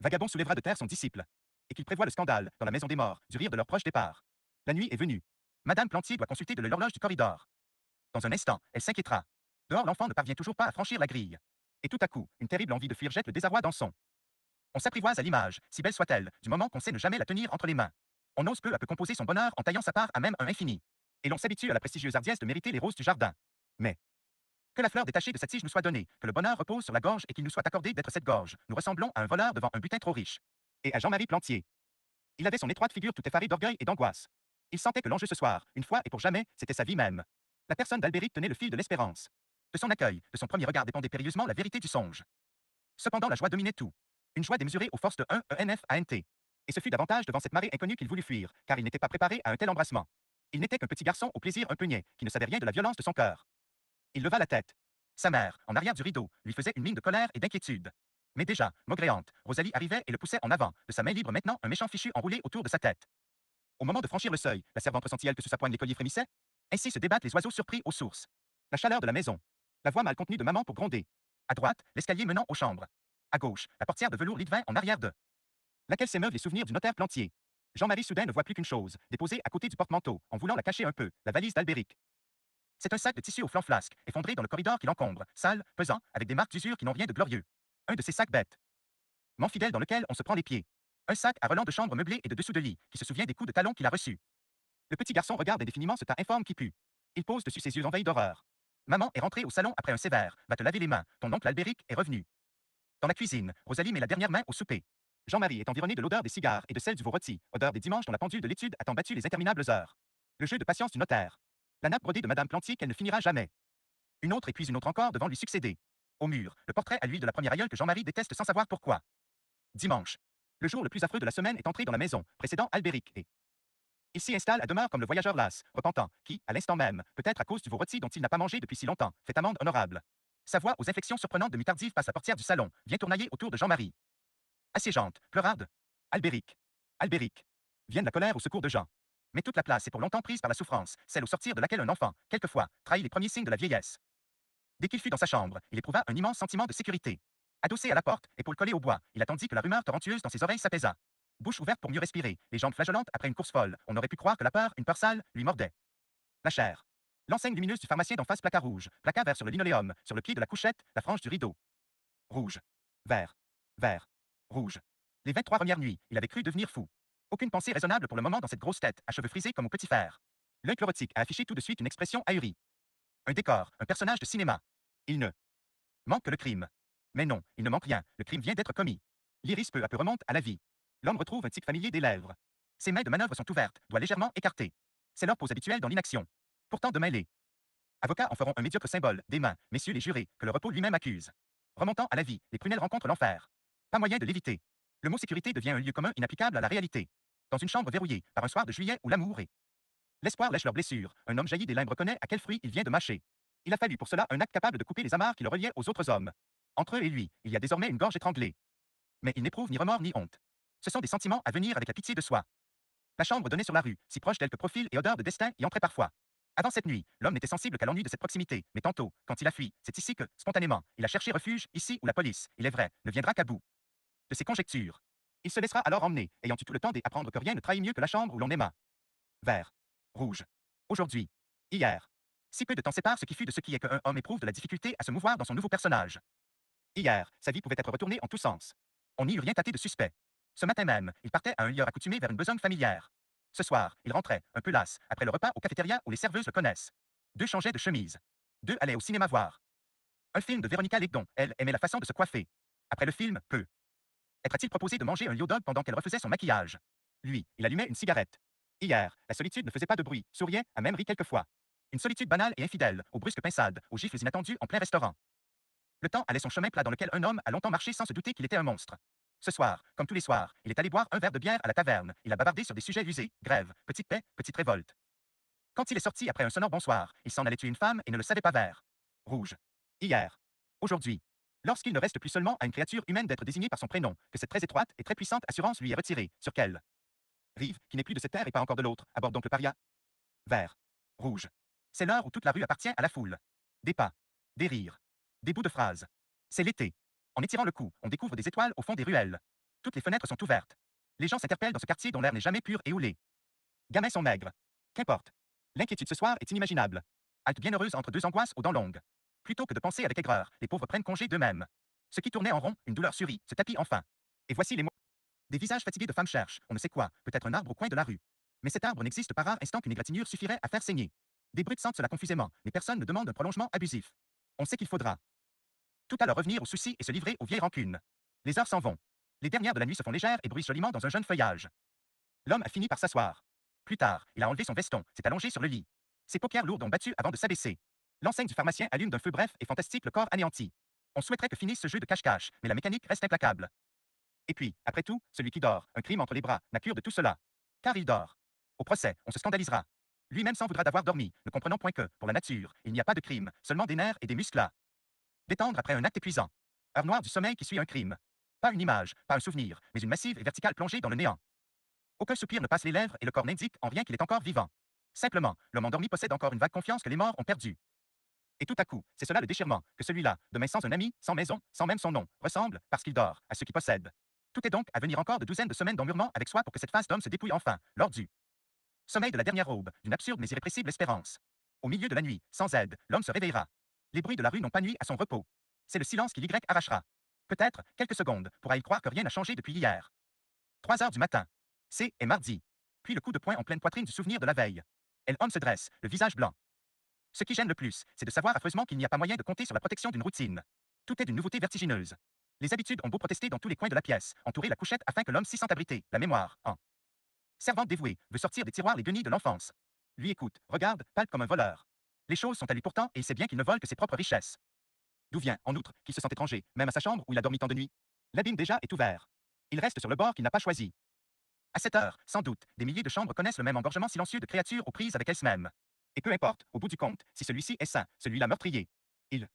A: vagabond soulèvera de terre son disciple. Et qu'il prévoit le scandale, dans la maison des morts, du rire de leur proche départ. La nuit est venue. Madame Plantier doit consulter de l'horloge du corridor. Dans un instant, elle s'inquiétera. Dehors, l'enfant ne parvient toujours pas à franchir la grille. Et tout à coup, une terrible envie de fuir jette le désarroi dans son. On s'apprivoise à l'image, si belle soit-elle, du moment qu'on sait ne jamais la tenir entre les mains. On ose peu à peu composer son bonheur en taillant sa part à même un infini. et l'on s'habitue à la prestigieuse hardiesse de mériter les roses du jardin. Mais, que la fleur détachée de sa tige nous soit donnée, que le bonheur repose sur la gorge et qu'il nous soit accordé d'être cette gorge, nous ressemblons à un voleur devant un butin trop riche. Et à Jean-Marie Plantier. Il avait son étroite figure tout effarée d'orgueil et d'angoisse. Il sentait que l'enjeu ce soir, une fois et pour jamais, c'était sa vie même. La personne d'Albéric tenait le fil de l'espérance. De son accueil, de son premier regard dépendait périlleusement la vérité du songe. Cependant, la joie dominait tout. Une joie démesurée aux forces de 1 ENF-ANT. Et ce fut davantage devant cette marée inconnue qu'il voulut fuir, car il n'était pas préparé à un tel embrassement. Il n'était qu'un petit garçon au plaisir un peu niais, qui ne savait rien de la violence de son cœur. Il leva la tête. Sa mère, en arrière du rideau, lui faisait une mine de colère et d'inquiétude. Mais déjà, maugréante, Rosalie arrivait et le poussait en avant, de sa main libre maintenant un méchant fichu enroulé autour de sa tête. Au moment de franchir le seuil, la servante ressentit-elle que sous sa poigne l'écolier frémissait? Ainsi se débattent les oiseaux surpris aux sources. La chaleur de la maison. La voix mal contenue de maman pour gronder. À droite, l'escalier menant aux chambres. À gauche, la portière de velours Litvin en arrière de laquelle s'émeuvent les souvenirs du notaire Plantier. Jean-Marie soudain ne voit plus qu'une chose, déposée à côté du porte-manteau, en voulant la cacher un peu, la valise d'Albéric. C'est un sac de tissu au flanc flasque, effondré dans le corridor qui l'encombre, sale, pesant, avec des marques d'usure qui n'ont rien de glorieux. Un de ces sacs bêtes. Mont fidèle dans lequel on se prend les pieds. Un sac à relents de chambre meublé et de dessous de lit, qui se souvient des coups de talon qu'il a reçus. Le petit garçon regarde indéfiniment ce tas informe qui pue. Il pose dessus ses yeux envahis d'horreur. Maman est rentrée au salon après un sévère. Va te laver les mains. Ton oncle Albéric est revenu. Dans la cuisine, Rosalie met la dernière main au souper. Jean-Marie est environné de l'odeur des cigares et de celle du veau rôti, odeur des dimanches dont la pendule de l'étude a tant battu les interminables heures. Le jeu de patience du notaire. La nappe brodée de Madame Plantier qu'elle ne finira jamais. Une autre et puis une autre encore devant lui succéder. Au mur, le portrait à lui de la première aïeule que Jean-Marie déteste sans savoir pourquoi. Dimanche. Le jour le plus affreux de la semaine est entré dans la maison, précédant Albéric et il s'y installe à demeure comme le voyageur las, repentant, qui, à l'instant même, peut-être à cause du veau rôti dont il n'a pas mangé depuis si longtemps, fait amende honorable. Sa voix aux inflexions surprenantes de mi-tardive passe la portière du salon, vient tournailler autour de Jean-Marie. Assiégeante, pleurarde. Albéric. Albéric. Vienne la colère au secours de Jean. Mais toute la place est pour longtemps prise par la souffrance, celle au sortir de laquelle un enfant, quelquefois, trahit les premiers signes de la vieillesse. Dès qu'il fut dans sa chambre, il éprouva un immense sentiment de sécurité. Adossé à la porte, épaules collées au bois, il attendit que la rumeur torrentueuse dans ses oreilles s'apaisa. Bouche ouverte pour mieux respirer, les jambes flageolantes après une course folle, on aurait pu croire que la peur, une peur sale, lui mordait. La chair. L'enseigne lumineuse du pharmacien d'en face placard rouge, placard vert sur le linoléum, sur le pied de la couchette, la frange du rideau. Rouge. Vert. Vert. Rouge. Les 23 premières nuits, il avait cru devenir fou. Aucune pensée raisonnable pour le moment dans cette grosse tête, à cheveux frisés comme au petit fer. L'œil chlorotique a affiché tout de suite une expression ahurie. Un décor, un personnage de cinéma. Il ne manque que le crime. Mais non, il ne manque rien, le crime vient d'être commis. L'iris peu à peu remonte à la vie. L'homme retrouve un tic familier des lèvres. Ses mains de manœuvre sont ouvertes, doigts légèrement écartés. C'est leur pose habituelle dans l'inaction. Pourtant demain les avocats en feront un médiocre symbole, des mains, messieurs les jurés, que le repos lui-même accuse. Remontant à la vie, les prunelles rencontrent l'enfer. Pas moyen de l'éviter. Le mot sécurité devient un lieu commun inapplicable à la réalité. Dans une chambre verrouillée, par un soir de juillet où l'amour est l'espoir lèche leurs blessures, un homme jailli des limbes reconnaît à quel fruit il vient de mâcher. Il a fallu pour cela un acte capable de couper les amarres qui le reliaient aux autres hommes. Entre eux et lui, il y a désormais une gorge étranglée. Mais il n'éprouve ni remords ni honte. Ce sont des sentiments à venir avec la pitié de soi. La chambre donnait sur la rue, si proche d'elle que profil et odeur de destin y entraient parfois. Avant cette nuit, l'homme n'était sensible qu'à l'ennui de cette proximité, mais tantôt, quand il a fui, c'est ici que, spontanément, il a cherché refuge, ici où la police, il est vrai, ne viendra qu'à bout de ses conjectures. Il se laissera alors emmener, ayant eu tout le temps d'apprendre que rien ne trahit mieux que la chambre où l'on aima. Vert. Rouge. Aujourd'hui. Hier. Si peu de temps sépare ce qui fut de ce qui est qu'un homme éprouve de la difficulté à se mouvoir dans son nouveau personnage. Hier, sa vie pouvait être retournée en tous sens. On n'y eut rien tâté de suspect. Ce matin même, il partait à un lieu accoutumé vers une besogne familière. Ce soir, il rentrait, un peu las, après le repas au cafétéria où les serveuses le connaissent. Deux changeaient de chemise. Deux allaient au cinéma voir un film de Véronica Legdon. Elle aimait la façon de se coiffer. Après le film, peu. Être-t-il proposé de manger un liot-dog pendant qu'elle refaisait son maquillage? Lui, il allumait une cigarette. Hier, la solitude ne faisait pas de bruit, souriait, a même ri quelquefois. Une solitude banale et infidèle, aux brusques pinsades, aux gifles inattendus en plein restaurant. Le temps allait son chemin plat dans lequel un homme a longtemps marché sans se douter qu'il était un monstre. Ce soir, comme tous les soirs, il est allé boire un verre de bière à la taverne. Il a bavardé sur des sujets usés, grève, petite paix, petite révolte. Quand il est sorti après un sonore bonsoir, il s'en allait tuer une femme et ne le savait pas vert. Rouge. Hier. Aujourd'hui. Lorsqu'il ne reste plus seulement à une créature humaine d'être désignée par son prénom, que cette très étroite et très puissante assurance lui est retirée, sur quelle rive, qui n'est plus de cette terre et pas encore de l'autre, aborde donc le paria. Vert. Rouge. C'est l'heure où toute la rue appartient à la foule. Des pas. Des rires. Des bouts de phrases. C'est l'été. En étirant le cou, on découvre des étoiles au fond des ruelles. Toutes les fenêtres sont ouvertes. Les gens s'interpellent dans ce quartier dont l'air n'est jamais pur et houlé. Gamins sont maigres. Qu'importe. L'inquiétude ce soir est inimaginable. Halte bienheureuse entre deux angoisses aux dents longues. Plutôt que de penser avec aigreur, les pauvres prennent congé d'eux-mêmes. Ce qui tournait en rond, une douleur surie, se tapit enfin. Et voici les mots. Des visages fatigués de femmes cherchent, on ne sait quoi, peut-être un arbre au coin de la rue. Mais cet arbre n'existe pas rare instant qu'une égratignure suffirait à faire saigner. Des brutes sentent cela confusément, mais personne ne demande un prolongement abusif. On sait qu'il faudra tout à leur revenir aux soucis et se livrer aux vieilles rancunes. Les heures s'en vont. Les dernières de la nuit se font légères et bruissent joliment dans un jeune feuillage. L'homme a fini par s'asseoir. Plus tard, il a enlevé son veston, s'est allongé sur le lit. Ses paupières lourdes ont battu avant de s'abaisser. L'enseigne du pharmacien allume d'un feu bref et fantastique le corps anéanti. On souhaiterait que finisse ce jeu de cache-cache, mais la mécanique reste implacable. Et puis, après tout, celui qui dort, un crime entre les bras, n'a cure de tout cela. Car il dort. Au procès, on se scandalisera. Lui-même s'en voudra d'avoir dormi, ne comprenant point que, pour la nature, il n'y a pas de crime, seulement des nerfs et des muscles là. Détendre après un acte épuisant. Heure noire du sommeil qui suit un crime. Pas une image, pas un souvenir, mais une massive et verticale plongée dans le néant. Aucun soupir ne passe les lèvres et le corps n'indique en rien qu'il est encore vivant. Simplement, l'homme endormi possède encore une vague confiance que les morts ont perdue. Et tout à coup, c'est cela le déchirement, que celui-là, demain sans un ami, sans maison, sans même son nom, ressemble, parce qu'il dort, à ceux qui possèdent. Tout est donc à venir encore de douzaines de semaines d'emmurement avec soi pour que cette face d'homme se dépouille enfin, lors du sommeil de la dernière aube, d'une absurde mais irrépressible espérance. Au milieu de la nuit, sans aide, l'homme se réveillera. Les bruits de la rue n'ont pas nuit à son repos. C'est le silence qui l'Y arrachera. Peut-être, quelques secondes, pourra-il croire que rien n'a changé depuis hier. 3 heures du matin. C'est est mardi. Puis le coup de poing en pleine poitrine du souvenir de la veille. Et l'homme se dresse, le visage blanc. Ce qui gêne le plus, c'est de savoir affreusement qu'il n'y a pas moyen de compter sur la protection d'une routine. Tout est d'une nouveauté vertigineuse. Les habitudes ont beau protester dans tous les coins de la pièce, entourer la couchette afin que l'homme s'y sente abrité, la mémoire, en servante dévouée, veut sortir des tiroirs les guenilles de l'enfance. Lui écoute, regarde, palpe comme un voleur. Les choses sont à lui pourtant, et il sait bien qu'il ne vole que ses propres richesses. D'où vient, en outre, qu'il se sent étranger, même à sa chambre où il a dormi tant de nuits. L'abîme déjà est ouvert. Il reste sur le bord qu'il n'a pas choisi. À cette heure, sans doute, des milliers de chambres connaissent le même engorgement silencieux de créatures aux prises avec elles-mêmes. Et peu importe, au bout du compte, si celui-ci est sain, celui-là meurtrier. Il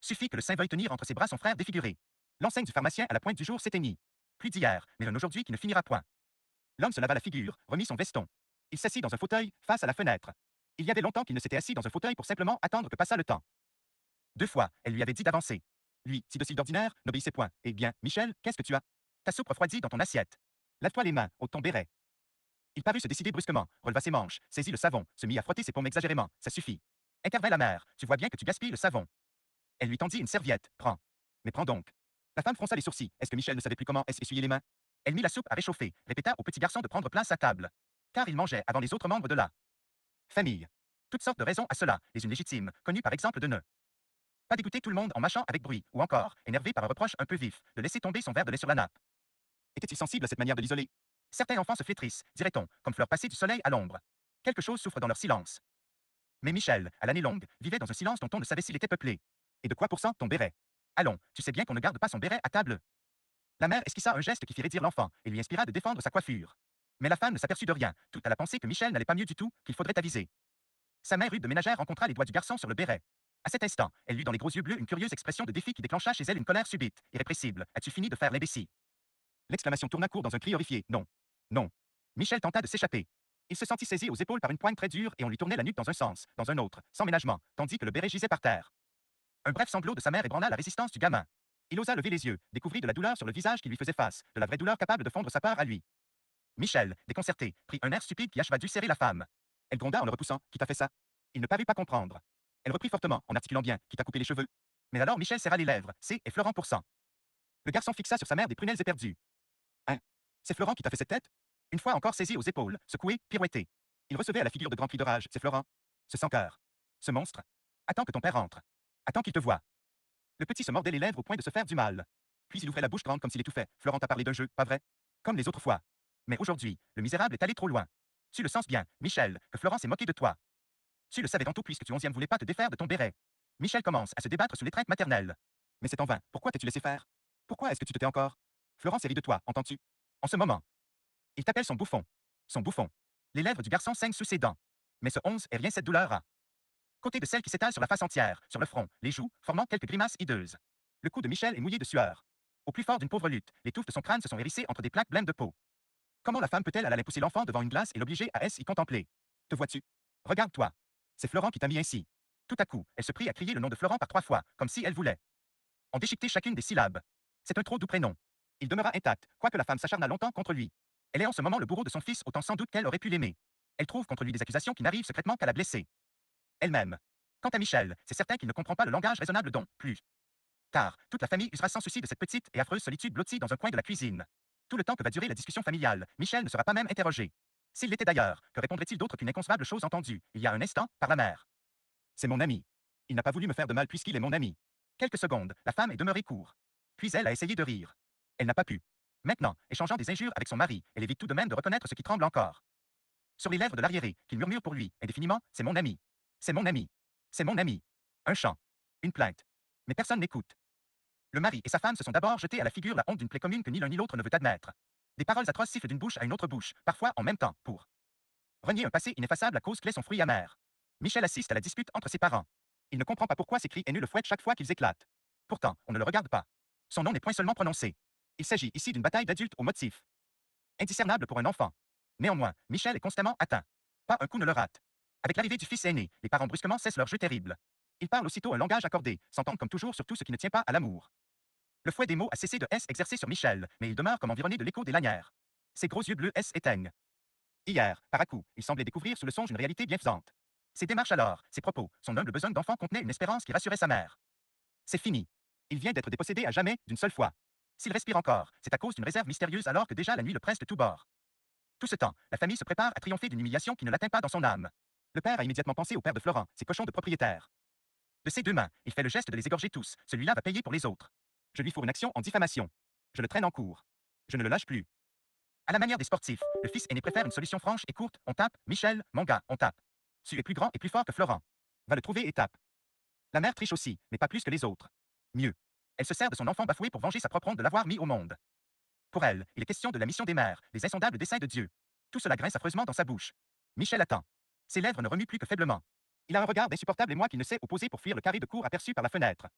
A: suffit que le saint veuille tenir entre ses bras son frère défiguré. L'enseigne du pharmacien à la pointe du jour s'éteignit. Plus d'hier, mais un aujourd'hui qui ne finira point. L'homme se lava la figure, remit son veston. Il s'assit dans un fauteuil, face à la fenêtre. Il y avait longtemps qu'il ne s'était assis dans un fauteuil pour simplement attendre que passât le temps. 2 fois, elle lui avait dit d'avancer. Lui, si docile d'ordinaire, n'obéissait point. Eh bien, Michel, qu'est-ce que tu as? Ta soupe refroidie dans ton assiette. Lave-toi les mains, ôte ton béret. Il parut se décider brusquement, releva ses manches, saisit le savon, se mit à frotter ses paumes exagérément. Ça suffit. Intervint la mère. Tu vois bien que tu gaspilles le savon. Elle lui tendit une serviette. Prends. Mais prends donc. La femme fronça les sourcils. Est-ce que Michel ne savait plus comment essuyer les mains? Elle mit la soupe à réchauffer, répéta au petit garçon de prendre place à table. Car il mangeait avant les autres membres de la famille. Toutes sortes de raisons à cela, les unes légitimes, connues par exemple de ne pas dégoûter tout le monde en mâchant avec bruit, ou encore, énervé par un reproche un peu vif, de laisser tomber son verre de lait sur la nappe. Était-il sensible à cette manière de l'isoler? Certains enfants se flétrissent, dirait-on, comme fleurs passées du soleil à l'ombre. Quelque chose souffre dans leur silence. Mais Michel, à l'année longue, vivait dans un silence dont on ne savait s'il était peuplé. Et de quoi pour cent ton béret? Allons, tu sais bien qu'on ne garde pas son béret à table. La mère esquissa un geste qui fit raidir l'enfant et lui inspira de défendre sa coiffure. Mais la femme ne s'aperçut de rien, tout à la pensée que Michel n'allait pas mieux du tout, qu'il faudrait aviser. Sa main rude de ménagère rencontra les doigts du garçon sur le béret. À cet instant, elle lut dans les gros yeux bleus une curieuse expression de défi qui déclencha chez elle une colère subite, irrépressible. As-tu fini de faire l'imbécile? L'exclamation tourna court dans un cri horrifié. Non. Non. Michel tenta de s'échapper. Il se sentit saisi aux épaules par une poigne très dure et on lui tournait la nuque dans un sens, dans un autre, sans ménagement, tandis que le béret gisait par terre. Un bref sanglot de sa mère ébranla la résistance du gamin. Il osa lever les yeux, découvrit de la douleur sur le visage qui lui faisait face, de la vraie douleur capable de fondre sa peur à lui. Michel, déconcerté, prit un air stupide qui acheva d'ulcérer la femme. Elle gronda en le repoussant. Qui t'a fait ça? Il ne parut pas comprendre. Elle reprit fortement, en articulant bien. Qui t'a coupé les cheveux? Mais alors Michel serra les lèvres. C'est et Florent pour cent. Le garçon fixa sur sa mère des prunelles éperdues. Hein? C'est Florent qui t'a fait cette tête? Une fois encore saisi aux épaules, secoué, pirouetté. Il recevait à la figure de grands cris de rage. C'est Florent. Ce sans-cœur. Ce monstre. Attends que ton père rentre. Attends qu'il te voie. Le petit se mordait les lèvres au point de se faire du mal. Puis il ouvrait la bouche grande comme s'il étouffait. Florent t'a parlé d'un jeu, pas vrai? Comme les autres fois. Mais aujourd'hui, le misérable est allé trop loin. Tu le sens bien, Michel, que Florent s'est moqué de toi. Tu le savais tantôt puisque tu onzième voulais pas te défaire de ton béret. Michel commence à se débattre sous l'étreinte maternelle. Mais c'est en vain. Pourquoi t'es-tu laissé faire? Pourquoi est-ce que tu te tais encore? Florent s'est ri de toi, entends-tu? En ce moment. Il t'appelle son bouffon. Son bouffon. Les lèvres du garçon saignent sous ses dents. Mais ce 11 est rien cette douleur à côté de celle qui s'étale sur la face entière, sur le front, les joues, formant quelques grimaces hideuses. Le cou de Michel est mouillé de sueur. Au plus fort d'une pauvre lutte, les touffes de son crâne se sont hérissées entre des plaques blêmes de peau. Comment la femme peut-elle aller pousser l'enfant devant une glace et l'obliger à s'y contempler? Te vois-tu? Regarde-toi. C'est Florent qui t'a mis ainsi. Tout à coup, elle se prit à crier le nom de Florent par 3 fois, comme si elle voulait en déchiqueter chacune des syllabes. C'est un trop doux prénom. Il demeura intact, quoique la femme s'acharna longtemps contre lui. Elle est en ce moment le bourreau de son fils autant sans doute qu'elle aurait pu l'aimer. Elle trouve contre lui des accusations qui n'arrivent secrètement qu'à la blesser. Elle-même. Quant à Michel, c'est certain qu'il ne comprend pas le langage raisonnable dont, plus tard, toute la famille usera sans souci de cette petite et affreuse solitude blottie dans un coin de la cuisine. Tout le temps que va durer la discussion familiale, Michel ne sera pas même interrogé. S'il l'était d'ailleurs, que répondrait-il d'autre qu'une inconcevable chose entendue, il y a un instant, par la mère? C'est mon ami. Il n'a pas voulu me faire de mal puisqu'il est mon ami. Quelques secondes, la femme est demeurée court. Puis elle a essayé de rire. Elle n'a pas pu. Maintenant, échangeant des injures avec son mari, elle évite tout de même de reconnaître ce qui tremble encore. Sur les lèvres de l'arriéré, qu'il murmure pour lui, indéfiniment, c'est mon ami. C'est mon ami. C'est mon ami. Un chant. Une plainte. Mais personne n'écoute. Le mari et sa femme se sont d'abord jetés à la figure la honte d'une plaie commune que ni l'un ni l'autre ne veut admettre. Des paroles atroces sifflent d'une bouche à une autre bouche, parfois en même temps, pour renier un passé ineffaçable à cause clé son fruit amer. Michel assiste à la dispute entre ses parents. Il ne comprend pas pourquoi ces cris haineux le fouettent chaque fois qu'ils éclatent. Pourtant, on ne le regarde pas. Son nom n'est point seulement prononcé. Il s'agit ici d'une bataille d'adultes au motif indiscernable pour un enfant. Néanmoins, Michel est constamment atteint. Pas un coup ne le rate. Avec l'arrivée du fils aîné, les parents brusquement cessent leur jeu terrible. Ils parlent aussitôt un langage accordé, s'entendent comme toujours sur tout ce qui ne tient pas à l'amour. Le fouet des mots a cessé de exercer sur Michel, mais il demeure comme environné de l'écho des lanières. Ses gros yeux bleus éteignent. Hier, par à coup, il semblait découvrir sous le songe une réalité bienfaisante. Ses démarches alors, ses propos, son humble besoin d'enfant contenaient une espérance qui rassurait sa mère. C'est fini. Il vient d'être dépossédé à jamais, d'une seule fois. S'il respire encore, c'est à cause d'une réserve mystérieuse alors que déjà la nuit le presse de tous bords. Tout ce temps, la famille se prépare à triompher d'une humiliation qui ne l'atteint pas dans son âme. Le père a immédiatement pensé au père de Florent, ces cochons de propriétaire. De ses deux mains, il fait le geste de les égorger tous, celui-là va payer pour les autres. Je lui fourre une action en diffamation. Je le traîne en cours. Je ne le lâche plus. À la manière des sportifs, le fils aîné préfère une solution franche et courte. On tape, Michel, mon gars, on tape. Tu es plus grand et plus fort que Florent. Va le trouver et tape. La mère triche aussi, mais pas plus que les autres. Mieux. Elle se sert de son enfant bafoué pour venger sa propre honte de l'avoir mis au monde. Pour elle, il est question de la mission des mères, des insondables desseins de Dieu. Tout cela grince affreusement dans sa bouche. Michel attend. Ses lèvres ne remuent plus que faiblement. Il a un regard insupportable et moi qu'il ne sait opposer pour fuir le carré de cour aperçu par la fenêtre.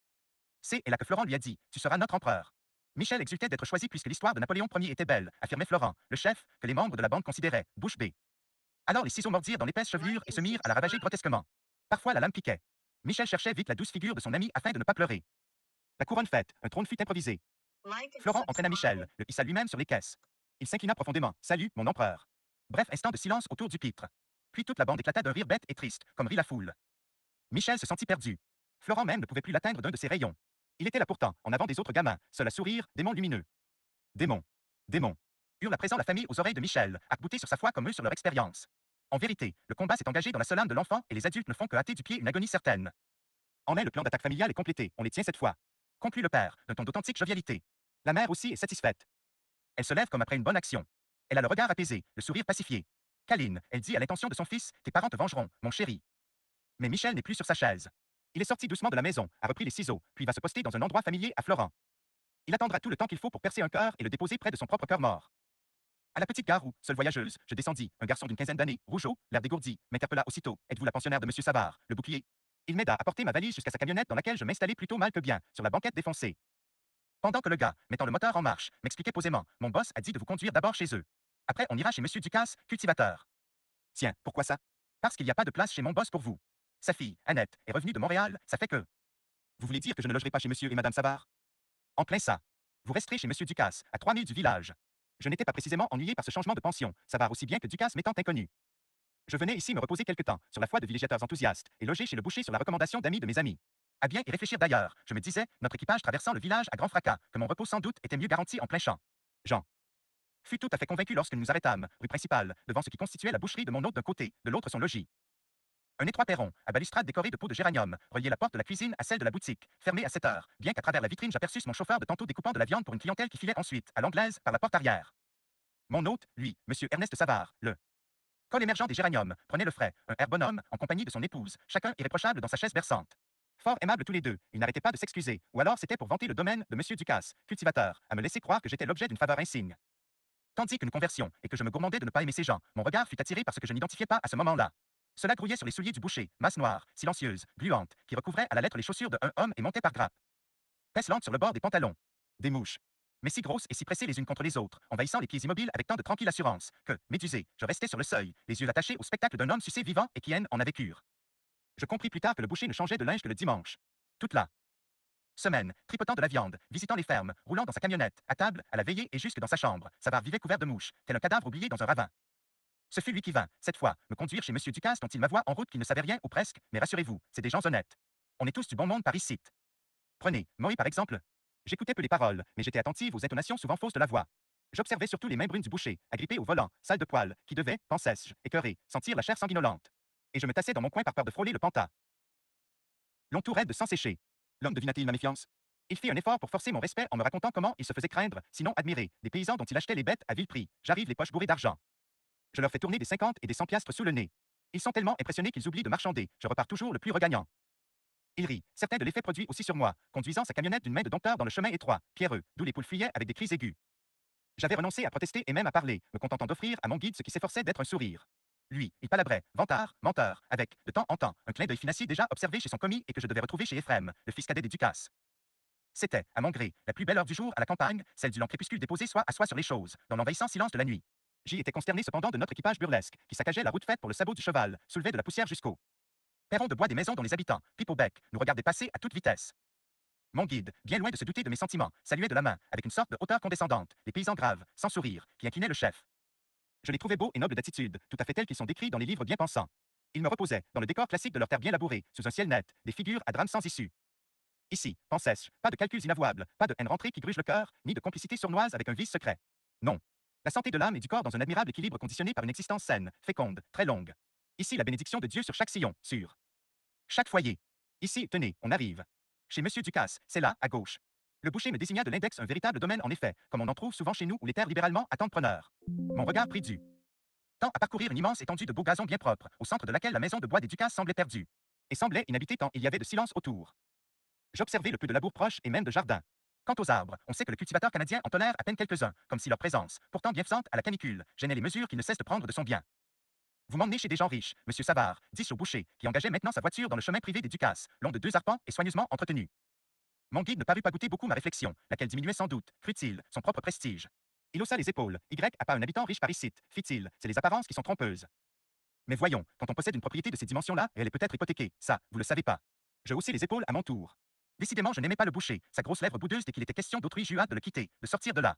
A: C'est là que Florent lui a dit, tu seras notre empereur. Michel exultait d'être choisi puisque l'histoire de Napoléon Ier était belle, affirmait Florent, le chef, que les membres de la bande considéraient, bouche bée. Alors les ciseaux mordirent dans l'épaisse chevelure et se mirent à la ravager grotesquement. Parfois la lame piquait. Michel cherchait vite la douce figure de son ami afin de ne pas pleurer. La couronne faite, un trône fut improvisé. Florent entraîna Michel, le hissa lui-même sur les caisses. Il s'inclina profondément. Salut, mon empereur. Bref instant de silence autour du pitre. Puis toute la bande éclata d'un rire bête et triste, comme rit la foule. Michel se sentit perdu. Florent même ne pouvait plus l'atteindre d'un de ses rayons. Il était là pourtant, en avant des autres gamins, seul à sourire, démon lumineux. Démon. Démon. Hurle à présent la famille aux oreilles de Michel, arc-boutés sur sa foi comme eux sur leur expérience. En vérité, le combat s'est engagé dans la seule âme de l'enfant et les adultes ne font que hâter du pied une agonie certaine. En est le plan d'attaque familiale est complété, on les tient cette fois. Conclut le père, d'un ton d'authentique jovialité. La mère aussi est satisfaite. Elle se lève comme après une bonne action. Elle a le regard apaisé, le sourire pacifié. Câline, elle dit à l'intention de son fils, tes parents te vengeront, mon chéri. Mais Michel n'est plus sur sa chaise. Il est sorti doucement de la maison, a repris les ciseaux, puis va se poster dans un endroit familier à Florent. Il attendra tout le temps qu'il faut pour percer un cœur et le déposer près de son propre cœur mort. À la petite gare où, seule voyageuse, je descendis, un garçon d'une quinzaine d'années, rougeau, l'air dégourdi, m'interpella aussitôt. Êtes-vous la pensionnaire de Monsieur Savard, le bouclier? Il m'aida à porter ma valise jusqu'à sa camionnette dans laquelle je m'installais plutôt mal que bien, sur la banquette défoncée. Pendant que le gars, mettant le moteur en marche, m'expliquait posément, mon boss a dit de vous conduire d'abord chez eux. Après, on ira chez Monsieur Ducasse, cultivateur. Tiens, pourquoi ça? Parce qu'il n'y a pas de place chez mon boss pour vous. Sa fille, Annette, est revenue de Montréal, ça fait que. Vous voulez dire que je ne logerai pas chez Monsieur et Madame Savard? En plein ça. Vous resterez chez Monsieur Ducasse, à 3000 du village. Je n'étais pas précisément ennuyé par ce changement de pension, Savard aussi bien que Ducasse m'étant inconnu. Je venais ici me reposer quelque temps, sur la foi de villégiateurs enthousiastes, et loger chez le boucher sur la recommandation d'amis de mes amis. À bien y réfléchir d'ailleurs, je me disais, notre équipage traversant le village à grand fracas, que mon repos sans doute était mieux garanti en plein champ. Jean fut tout à fait convaincu lorsque nous nous arrêtâmes, rue principale, devant ce qui constituait la boucherie de mon hôte d'un côté, de l'autre son logis. Un étroit perron, à balustrade décorée de pots de géranium, reliait la porte de la cuisine à celle de la boutique, fermée à 7 heures, bien qu'à travers la vitrine j'aperçusse mon chauffeur de tantôt découpant de la viande pour une clientèle qui filait ensuite, à l'anglaise, par la porte arrière. Mon hôte, lui, Monsieur Ernest Savard, le col émergent des géraniums, prenait le frais, un air bonhomme, en compagnie de son épouse, chacun irréprochable dans sa chaise berçante. Fort aimables tous les deux, ils n'arrêtaient pas de s'excuser, ou alors c'était pour vanter le domaine de Monsieur Ducasse, cultivateur, à me laisser croire que j'étais l'objet d'une faveur insigne. Tandis que nous conversions, et que je me gourmandais de ne pas aimer ces gens, mon regard fut attiré par ce que je n'identifiais pas à ce moment-là. Cela grouillait sur les souliers du boucher, masse noire, silencieuse, gluante, qui recouvrait à la lettre les chaussures d'un homme et montait par grappes. Pèse lente sur le bord des pantalons. Des mouches. Mais si grosses et si pressées les unes contre les autres, envahissant les pieds immobiles avec tant de tranquille assurance, que, médusé, je restais sur le seuil, les yeux attachés au spectacle d'un homme sucé vivant et qui haine en avait cure. Je compris plus tard que le boucher ne changeait de linge que le dimanche. Toute la semaine, tripotant de la viande, visitant les fermes, roulant dans sa camionnette, à table, à la veillée et jusque dans sa chambre, Savard vivait couvert de mouches, tel un cadavre oublié dans un ravin. Ce fut lui qui vint, cette fois, me conduire chez Monsieur Ducasse dont il m'avoua en route qu'il ne savait rien ou presque, mais rassurez-vous, c'est des gens honnêtes. On est tous du bon monde par ici. Prenez, Moï par exemple. J'écoutais peu les paroles, mais j'étais attentive aux intonations souvent fausses de la voix. J'observais surtout les mains brunes du boucher, agrippées au volant, sales de poils, qui devaient, pensais-je, écœuré, sentir la chair sanguinolente. Et je me tassais dans mon coin par peur de frôler le panta. Long tout raide de sang séché. L'homme devina-t-il ma méfiance? Il fit un effort pour forcer mon respect en me racontant comment il se faisait craindre, sinon admirer, des paysans dont il achetait les bêtes à vil prix. J'arrive les poches bourrées d'argent. Je leur fais tourner des 50 et des 100 piastres sous le nez. Ils sont tellement impressionnés qu'ils oublient de marchander. Je repars toujours le plus regagnant. Il rit, certain de l'effet produit aussi sur moi, conduisant sa camionnette d'une main de dompteur dans le chemin étroit, pierreux, d'où les poules fuyaient avec des cris aigus. J'avais renoncé à protester et même à parler, me contentant d'offrir à mon guide ce qui s'efforçait d'être un sourire. Lui, il palabrait, vantard, menteur, avec, de temps en temps, un clin d'œil financier déjà observé chez son commis et que je devais retrouver chez Ephrem, le fils cadet des Ducasse. C'était, à mon gré, la plus belle heure du jour à la campagne, celle du long crépuscule déposé soi à soi sur les choses, dans l'envahissant silence de la nuit. J'y étais consterné cependant de notre équipage burlesque, qui saccageait la route faite pour le sabot du cheval, soulevait de la poussière jusqu'au perron de bois des maisons dont les habitants, pipe au bec, nous regardaient passer à toute vitesse. Mon guide, bien loin de se douter de mes sentiments, saluait de la main, avec une sorte de hauteur condescendante, les paysans graves, sans sourire, qui inclinaient le chef. Je les trouvais beaux et nobles d'attitude, tout à fait tels qu'ils sont décrits dans les livres bien pensants. Ils me reposaient, dans le décor classique de leur terre bien labourée, sous un ciel net, des figures à drame sans issue. Ici, pensais-je, pas de calculs inavouables, pas de haine rentrée qui gruge le cœur, ni de complicité sournoise avec un vice secret. Non. La santé de l'âme et du corps dans un admirable équilibre conditionné par une existence saine, féconde, très longue. Ici, la bénédiction de Dieu sur chaque sillon, sur chaque foyer. Ici, tenez, on arrive. Chez Monsieur Ducasse, c'est là, à gauche. Le boucher me désigna de l'index un véritable domaine en effet, comme on en trouve souvent chez nous où les terres libéralement attendent preneurs. Mon regard prit du temps à parcourir une immense étendue de beaux gazons bien propres, au centre de laquelle la maison de bois des Ducasse semblait perdue. Et semblait inhabitée tant il y avait de silence autour. J'observai le peu de labour proche et même de jardin. Quant aux arbres, on sait que le cultivateur canadien en tolère à peine quelques-uns, comme si leur présence, pourtant bienfaisante à la canicule, gênait les mesures qu'il ne cesse de prendre de son bien. Vous m'emmenez chez des gens riches, monsieur Savard, dis-je au boucher, qui engageait maintenant sa voiture dans le chemin privé des Ducasse, long de 2 arpents et soigneusement entretenu. Mon guide ne parut pas goûter beaucoup ma réflexion, laquelle diminuait sans doute, crut-il, son propre prestige. Il haussa les épaules. Y a pas un habitant riche par ici, fit-il, c'est les apparences qui sont trompeuses. Mais voyons, quand on possède une propriété de ces dimensions-là, elle est peut-être hypothéquée, ça, vous le savez pas. Je haussai les épaules à mon tour. Décidément, je n'aimais pas le boucher, sa grosse lèvre boudeuse dès qu'il était question d'autrui j'eus hâte de le quitter, de sortir de là.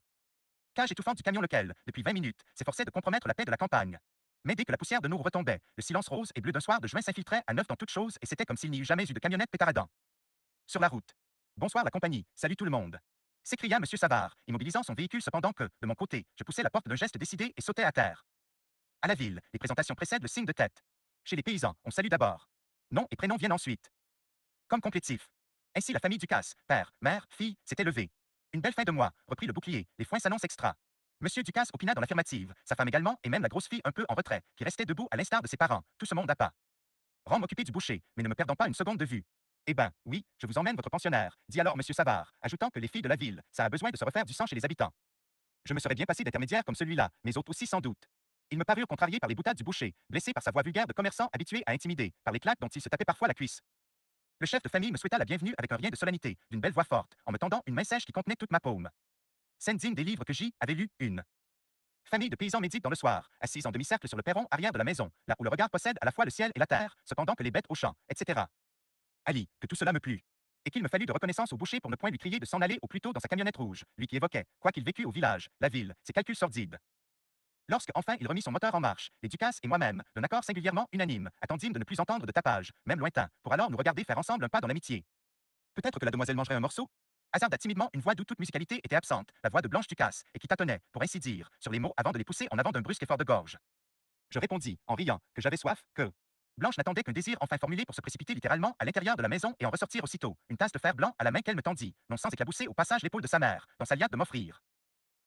A: Cage étouffante du camion lequel, depuis 20 minutes, s'efforçait de compromettre la paix de la campagne. Mais dès que la poussière de nous retombait, le silence rose et bleu d'un soir de juin s'infiltrait à neuf dans toute chose et c'était comme s'il n'y eût jamais eu de camionnette pétaradant. Sur la route. Bonsoir la compagnie, salut tout le monde. S'écria monsieur Savard, immobilisant son véhicule cependant que, de mon côté, je poussais la porte d'un geste décidé et sautais à terre. À la ville, les présentations précèdent le signe de tête. Chez les paysans, on salue d'abord. Nom et prénom viennent ensuite. Comme complétif. Ainsi la famille Ducasse, père, mère, fille, s'était levée. Une belle fin de mois, reprit le bouclier, les foins s'annoncent extra. Monsieur Ducasse opina dans l'affirmative, sa femme également, et même la grosse fille un peu en retrait, qui restait debout à l'instar de ses parents, tout ce monde à pas. Rends m'occuper du boucher, mais ne me perdons pas une seconde de vue. Eh ben, oui, je vous emmène votre pensionnaire, dit alors monsieur Savard, ajoutant que les filles de la ville, ça a besoin de se refaire du sang chez les habitants. Je me serais bien passé d'intermédiaire comme celui-là, mais autres aussi sans doute. Ils me parurent contrariés par les boutades du boucher, blessés par sa voix vulgaire de commerçant habitué à intimider, par les claques dont il se tapait parfois la cuisse. Le chef de famille me souhaita la bienvenue avec un rien de solennité, d'une belle voix forte, en me tendant une main sèche qui contenait toute ma paume. Scène digne des livres que j'y avais lu une. Famille de paysans médite dans le soir, assise en demi-cercle sur le perron arrière de la maison, là où le regard possède à la fois le ciel et la terre, cependant que les bêtes au champ, etc. Ali, que tout cela me plut. Et qu'il me fallut de reconnaissance au boucher pour ne point lui crier de s'en aller au plus tôt dans sa camionnette rouge, lui qui évoquait, quoi qu'il vécût au village, la ville, ses calculs sordides. Lorsque enfin il remit son moteur en marche, les Ducasse et moi-même, d'un accord singulièrement unanime, attendîmes de ne plus entendre de tapage, même lointain, pour alors nous regarder faire ensemble un pas dans l'amitié. Peut-être que la demoiselle mangerait un morceau? Hasarda timidement une voix d'où toute musicalité était absente, la voix de Blanche Ducasse, et qui tâtonnait, pour ainsi dire, sur les mots avant de les pousser en avant d'un brusque effort de gorge. Je répondis, en riant, que j'avais soif, que Blanche n'attendait qu'un désir enfin formulé pour se précipiter littéralement à l'intérieur de la maison et en ressortir aussitôt, une tasse de fer blanc à la main qu'elle me tendit, non sans éclabousser au passage l'épaule de sa mère, dans sa liade de m'offrir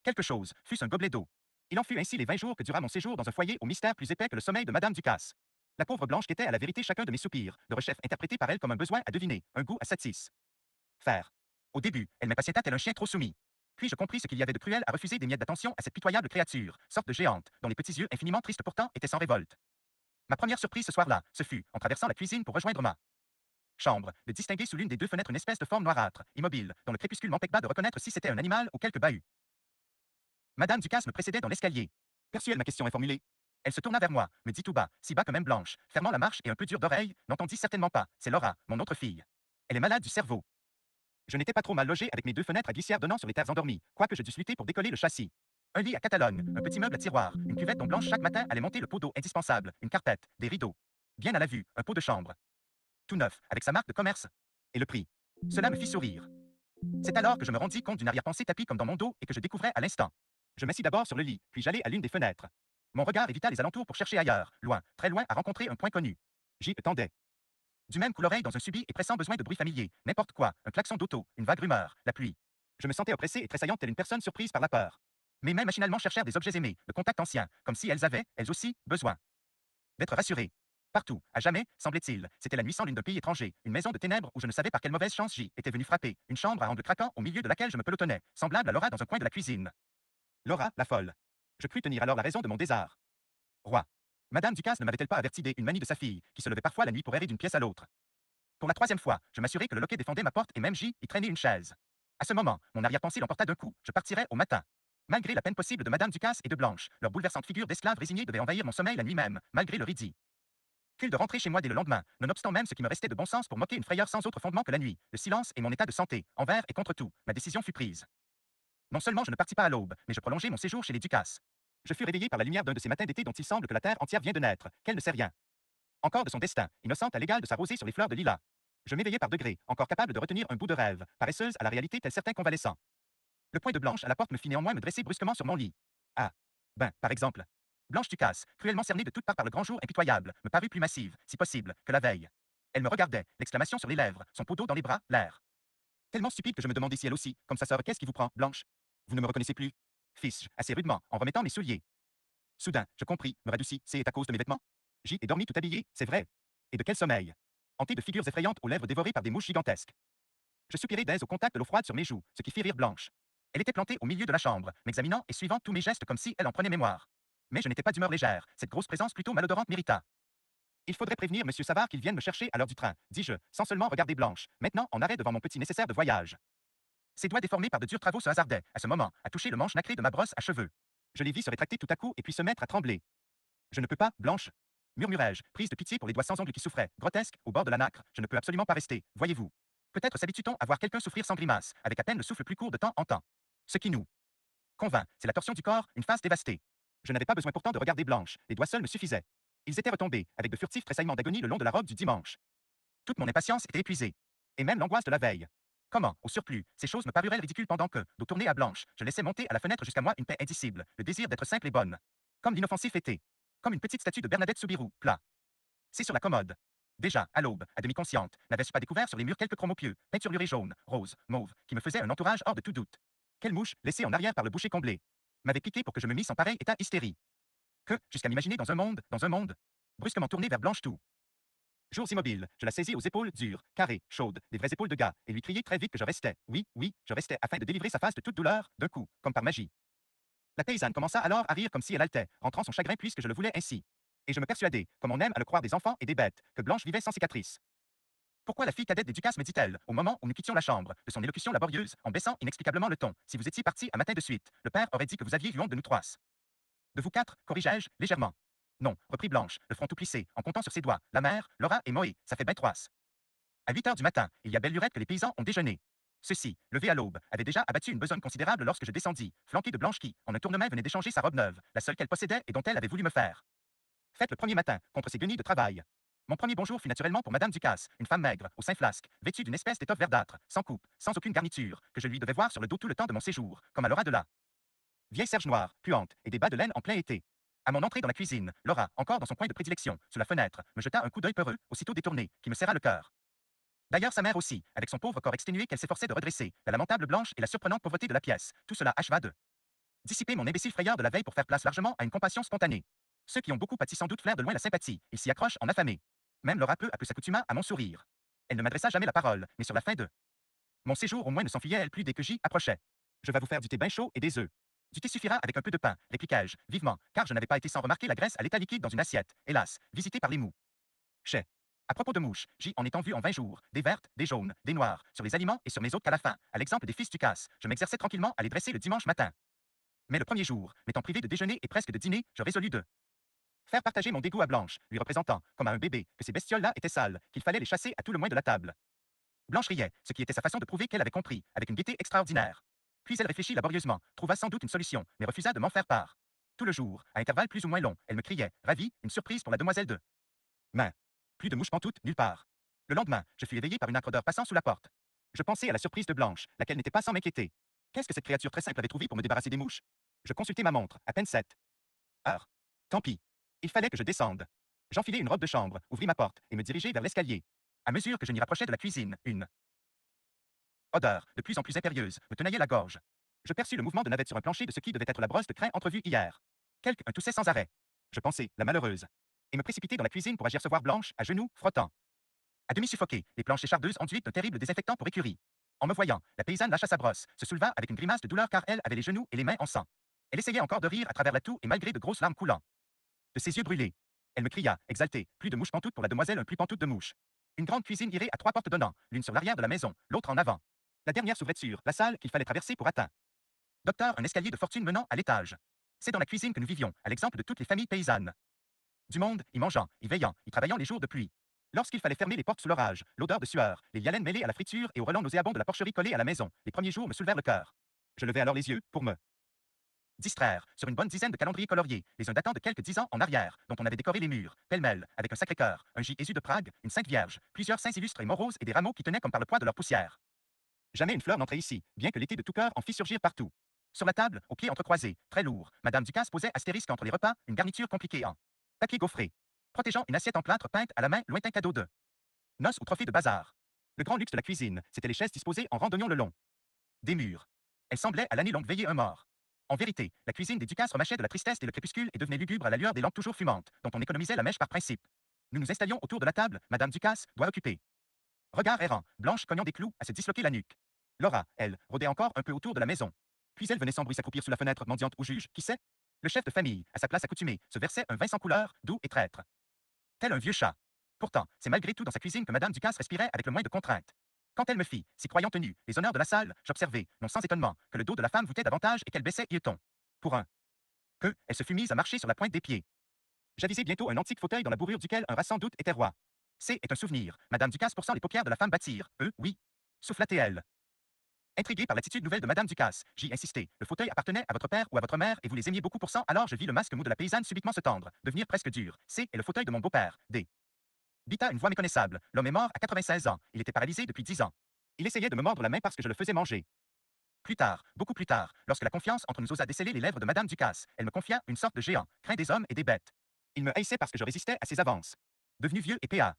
A: quelque chose, fût-ce un gobelet d'eau. Il en fut ainsi les 20 jours que dura mon séjour dans un foyer au mystère plus épais que le sommeil de Madame Ducasse. La pauvre Blanche qu'était à la vérité chacun de mes soupirs, de rechef interprété par elle comme un besoin à deviner, un goût à satisfaire. Faire. Au début, elle m'impatienta tel un chien trop soumis. Puis je compris ce qu'il y avait de cruel à refuser des miettes d'attention à cette pitoyable créature, sorte de géante, dont les petits yeux infiniment tristes pourtant étaient sans révolte. Ma première surprise ce soir-là, ce fut, en traversant la cuisine pour rejoindre ma chambre, de distinguer sous l'une des deux fenêtres une espèce de forme noirâtre, immobile, dont le crépuscule m'empêcha de reconnaître si c'était un animal ou quelque bahut. Madame Ducasse me précédait dans l'escalier. Perçut-elle ma question informulée? Elle se tourna vers moi, me dit tout bas, si bas que même Blanche, fermant la marche et un peu dure d'oreille, n'entendit certainement pas, c'est Laura, mon autre fille. Elle est malade du cerveau. Je n'étais pas trop mal logé avec mes deux fenêtres à glissière donnant sur les terres endormies, quoique je dusse lutter pour décoller le châssis. Un lit à Catalogne, un petit meuble à tiroir, une cuvette dont Blanche chaque matin allait monter le pot d'eau indispensable, une carpette, des rideaux. Bien à la vue, un pot de chambre. Tout neuf, avec sa marque de commerce. Et le prix. Cela me fit sourire. C'est alors que je me rendis compte d'une arrière-pensée tapie comme dans mon dos et que je découvrais à l'instant. Je m'assis d'abord sur le lit, puis j'allai à l'une des fenêtres. Mon regard évita les alentours pour chercher ailleurs, loin, très loin, à rencontrer un point connu. J'y tendais. Du même coup l'oreille dans un subit et pressant besoin de bruit familier, n'importe quoi, un klaxon d'auto, une vague rumeur, la pluie. Je me sentais oppressé et tressaillant telle une personne surprise par la peur. Mes mains machinalement cherchèrent des objets aimés, le contact ancien, comme si elles avaient, elles aussi, besoin d'être rassurées. Partout, à jamais, semblait-il, c'était la nuit sans lune d'un pays étranger, une maison de ténèbres où je ne savais par quelle mauvaise chance j'y étais venu frapper, une chambre à angle craquant au milieu de laquelle je me pelotonnais, semblable à Laura dans un coin de la cuisine. Laura, la folle. Je crus tenir alors la raison de mon désart. Roi. Madame Ducasse ne m'avait-elle pas averti d'une manie de sa fille, qui se levait parfois la nuit pour errer d'une pièce à l'autre? Pour la troisième fois, je m'assurai que le loquet défendait ma porte et même j'y y traînais une chaise. À ce moment, mon arrière-pensée l'emporta d'un coup. Je partirais au matin. Malgré la peine possible de Madame Ducasse et de Blanche, leur bouleversante figure d'esclave résignée devait envahir mon sommeil la nuit même, malgré le ridicule de rentrer chez moi dès le lendemain, nonobstant même ce qui me restait de bon sens pour moquer une frayeur sans autre fondement que la nuit, le silence et mon état de santé, envers et contre tout. Ma décision fut prise. Non seulement je ne partis pas à l'aube, mais je prolongeai mon séjour chez les Ducasse. Je fus réveillé par la lumière d'un de ces matins d'été dont il semble que la terre entière vient de naître, qu'elle ne sait rien. Encore de son destin, innocente à l'égal de sa rosée sur les fleurs de lilas. Je m'éveillai par degrés, encore capable de retenir un bout de rêve, paresseuse à la réalité tel certain convalescent. Le point de Blanche à la porte me fit néanmoins me dresser brusquement sur mon lit. Ah. Ben, par exemple. Blanche Ducasse, cruellement cernée de toutes parts par le grand jour impitoyable, me parut plus massive, si possible, que la veille. Elle me regardait, l'exclamation sur les lèvres, son pot d'eau dans les bras, l'air. Tellement stupide que je me demandais si elle aussi, comme sa sœur, qu'est-ce qui vous prend, Blanche? Vous ne me reconnaissez plus? Fis-je, assez rudement, en remettant mes souliers. Soudain, je compris, me radoucis, c'est à cause de mes vêtements? J'y ai dormi tout habillé, c'est vrai. Et de quel sommeil? Hanté de figures effrayantes aux lèvres dévorées par des mouches gigantesques. Je soupirai d'aise au contact de l'eau froide sur mes joues, ce qui fit rire Blanche. Elle était plantée au milieu de la chambre, m'examinant et suivant tous mes gestes comme si elle en prenait mémoire. Mais je n'étais pas d'humeur légère, cette grosse présence plutôt malodorante m'irrita. Il faudrait prévenir Monsieur Savard qu'il vienne me chercher à l'heure du train, dis-je, sans seulement regarder Blanche, maintenant en arrêt devant mon petit nécessaire de voyage. Ses doigts déformés par de durs travaux se hasardaient, à ce moment, à toucher le manche nacré de ma brosse à cheveux. Je les vis se rétracter tout à coup et puis se mettre à trembler. Je ne peux pas, Blanche, murmurai-je, prise de pitié pour les doigts sans ongles qui souffraient, grotesques, au bord de la nacre, je ne peux absolument pas rester, voyez-vous. Peut-être s'habitue-t-on à voir quelqu'un souffrir sans grimace, avec à peine le souffle plus court de temps en temps. Ce qui nous convainc, c'est la torsion du corps, une face dévastée. Je n'avais pas besoin pourtant de regarder Blanche, les doigts seuls me suffisaient. Ils étaient retombés, avec de furtifs tressaillements d'agonie le long de la robe du dimanche. Toute mon impatience était épuisée. Et même l'angoisse de la veille. Comment, au surplus, ces choses me paruraient ridicules pendant que, dos tourné à Blanche, je laissais monter à la fenêtre jusqu'à moi une paix indicible, le désir d'être simple et bonne. Comme l'inoffensif été. Comme une petite statue de Bernadette Soubirous, plat. C'est sur la commode. Déjà, à l'aube, à demi consciente, n'avais-je pas découvert sur les murs quelques chromopieux, peinturlurés jaunes, roses, mauves, qui me faisaient un entourage hors de tout doute. Quelle mouche, laissée en arrière par le boucher comblé, m'avait piqué pour que je me misse en pareil état hystérie. Que, jusqu'à m'imaginer dans un monde, brusquement tourné vers Blanche tout. Jours immobiles, je la saisis aux épaules dures, carrées, chaudes, des vraies épaules de gars, et lui criai très vite que je restais. Oui, oui, je restais, afin de délivrer sa face de toute douleur, d'un coup, comme par magie. La paysanne commença alors à rire comme si elle haletait, rentrant son chagrin puisque je le voulais ainsi. Et je me persuadai, comme on aime à le croire des enfants et des bêtes, que Blanche vivait sans cicatrice. Pourquoi la fille cadette des Ducasse me dit-elle, au moment où nous quittions la chambre, de son élocution laborieuse, en baissant inexplicablement le ton, si vous étiez partis un matin de suite, le père aurait dit que vous aviez eu honte de nous trois. De vous quatre, corrigeai-je, légèrement. Non, reprit Blanche, le front tout plissé, en comptant sur ses doigts, la mère, Laura et Moé, ça fait ben trois. À 8 heures du matin, il y a belle lurette que les paysans ont déjeuné. Ceux-ci, levés à l'aube, avaient déjà abattu une besogne considérable lorsque je descendis, flanqué de Blanche qui, en un tournement, venait d'échanger sa robe neuve, la seule qu'elle possédait et dont elle avait voulu me faire. Faites le premier matin, contre ces guenilles de travail. Mon premier bonjour fut naturellement pour Madame Ducasse, une femme maigre, au sein flasque, vêtue d'une espèce d'étoffe verdâtre, sans coupe, sans aucune garniture, que je lui devais voir sur le dos tout le temps de mon séjour, comme à Laura de la vieille serge noire, puante, et des bas de laine en plein été. À mon entrée dans la cuisine, Laura, encore dans son coin de prédilection, sous la fenêtre, me jeta un coup d'œil peureux, aussitôt détourné, qui me serra le cœur. D'ailleurs, sa mère aussi, avec son pauvre corps exténué qu'elle s'efforçait de redresser, la lamentable Blanche et la surprenante pauvreté de la pièce, tout cela acheva de dissiper mon imbécile frayeur de la veille pour faire place largement à une compassion spontanée. Ceux qui ont beaucoup pâti sans doute flairent de loin la sympathie, ils s'y accrochent en affamés. Même Laura peu à peu s'accoutuma à mon sourire. Elle ne m'adressa jamais la parole, mais sur la fin de mon séjour au moins ne s'enfuyait elle plus dès que j'y approchais. Je vais vous faire du thé bien chaud et des œufs. Du thé suffira avec un peu de pain, répliquai-je, vivement, car je n'avais pas été sans remarquer la graisse à l'état liquide dans une assiette, hélas, visitée par les mous. Chais. À propos de mouches, j'y en étant vu en 20 jours, des vertes, des jaunes, des noires, sur les aliments et sur mes autres qu'à la fin, à l'exemple des fils Ducasse, je m'exerçais tranquillement à les dresser le dimanche matin. Mais le premier jour, m'étant privé de déjeuner et presque de dîner, je résolus de faire partager mon dégoût à Blanche, lui représentant, comme à un bébé, que ces bestioles-là étaient sales, qu'il fallait les chasser à tout le moins de la table. Blanche riait, ce qui était sa façon de prouver qu'elle avait compris, avec une gaieté extraordinaire. Puis elle réfléchit laborieusement, trouva sans doute une solution, mais refusa de m'en faire part. Tout le jour, à intervalles plus ou moins longs, elle me criait, ravie, une surprise pour la demoiselle de main. Plus de mouches pantoutes, nulle part. Le lendemain, je fus éveillé par une âcre d'heure passant sous la porte. Je pensai à la surprise de Blanche, laquelle n'était pas sans m'inquiéter. Qu'est-ce que cette créature très simple avait trouvé pour me débarrasser des mouches? Je consultai ma montre, à peine 7 heures. Tant pis. Il fallait que je descende. J'enfilai une robe de chambre, ouvris ma porte et me dirigeai vers l'escalier. À mesure que je m'y rapprochais de la cuisine, une odeur, de plus en plus impérieuse, me tenaillait la gorge. Je perçus le mouvement de navette sur un plancher de ce qui devait être la brosse de crin entrevue hier. Quelqu'un toussait sans arrêt. Je pensai, la malheureuse. Et me précipitai dans la cuisine pour agir recevoir Blanche, à genoux, frottant. À demi suffoquée, les planches échardeuses enduites d'un terrible désinfectant pour écurie. En me voyant, la paysanne lâcha sa brosse, se souleva avec une grimace de douleur car elle avait les genoux et les mains en sang. Elle essayait encore de rire à travers la toux et malgré de grosses larmes coulant de ses yeux brûlés. Elle me cria, exaltée, plus de mouches pantoutes pour la demoiselle, un plus pantoute de mouches. Une grande cuisine irée à 3 portes donnant, l'une sur l'arrière de la maison, l'autre en avant. La dernière s'ouvrait sur la salle qu'il fallait traverser pour atteindre. Docteur, un escalier de fortune menant à l'étage. C'est dans la cuisine que nous vivions, à l'exemple de toutes les familles paysannes. Du monde, y mangeant, y veillant, y travaillant les jours de pluie. Lorsqu'il fallait fermer les portes sous l'orage, l'odeur de sueur, les hyalènes mêlées à la friture et au relent nauséabond de la porcherie collée à la maison, les premiers jours me soulevèrent le cœur. Je levai alors les yeux pour me distraire sur une bonne dizaine de calendriers coloriés, les uns datant de quelques 10 ans en arrière, dont on avait décoré les murs, pêle-mêle, avec un Sacré-Cœur, un Jésus de Prague, une Sainte Vierge, plusieurs saints illustres et moroses et des rameaux qui tenaient comme par le poids de leur poussière. Jamais une fleur n'entrait ici, bien que l'été de tout cœur en fit surgir partout. Sur la table, aux pieds entrecroisés, très lourd, Madame Ducasse posait astérisque entre les repas, une garniture compliquée en papier gaufré, protégeant une assiette en plâtre peinte à la main, lointain cadeau de noces ou trophée de bazar. Le grand luxe de la cuisine, c'étaient les chaises disposées en rang d'oignon le long des murs. Elle semblait à l'année longue veiller un mort. En vérité, la cuisine des Ducasse remâchait de la tristesse dès le crépuscule et devenait lugubre à la lueur des lampes toujours fumantes, dont on économisait la mèche par principe. Nous nous installions autour de la table, Madame Ducasse, doigt occupé. Regard errant, Blanche cognant des clous à se disloquer la nuque. Laura, elle, rôdait encore un peu autour de la maison. Puis elle venait sans bruit s'accroupir sous la fenêtre, mendiante au juge, qui sait? Le chef de famille, à sa place accoutumée, se versait un vin sans couleur, doux et traître. Tel un vieux chat. Pourtant, c'est malgré tout dans sa cuisine que Madame Ducasse respirait avec le moins de contrainte. Quand elle me fit, s'y croyant tenue, les honneurs de la salle, j'observai, non sans étonnement, que le dos de la femme voûtait davantage et qu'elle baissait ton. Pour un peu, elle se fut mise à marcher sur la pointe des pieds. J'avisai bientôt un antique fauteuil dans la bourrure duquel un rat sans doute était roi. C'est est un souvenir. Madame Ducasse pourtant les paupières de la femme battirent. Oui. Soufflatait-elle. Intrigué par l'attitude nouvelle de Madame Ducasse, j'y insistai. Le fauteuil appartenait à votre père ou à votre mère et vous les aimiez beaucoup pour ça. Alors je vis le masque mou de la paysanne subitement se tendre, devenir presque dur. C'est le fauteuil de mon beau-père. Bita une voix méconnaissable. L'homme est mort à 96 ans. Il était paralysé depuis 10 ans. Il essayait de me mordre la main parce que je le faisais manger. Plus tard, beaucoup plus tard, lorsque la confiance entre nous osa déceler les lèvres de Madame Ducasse, elle me confia une sorte de géant, craint des hommes et des bêtes. Il me haïssait parce que je résistais à ses avances. Devenu vieux et péa.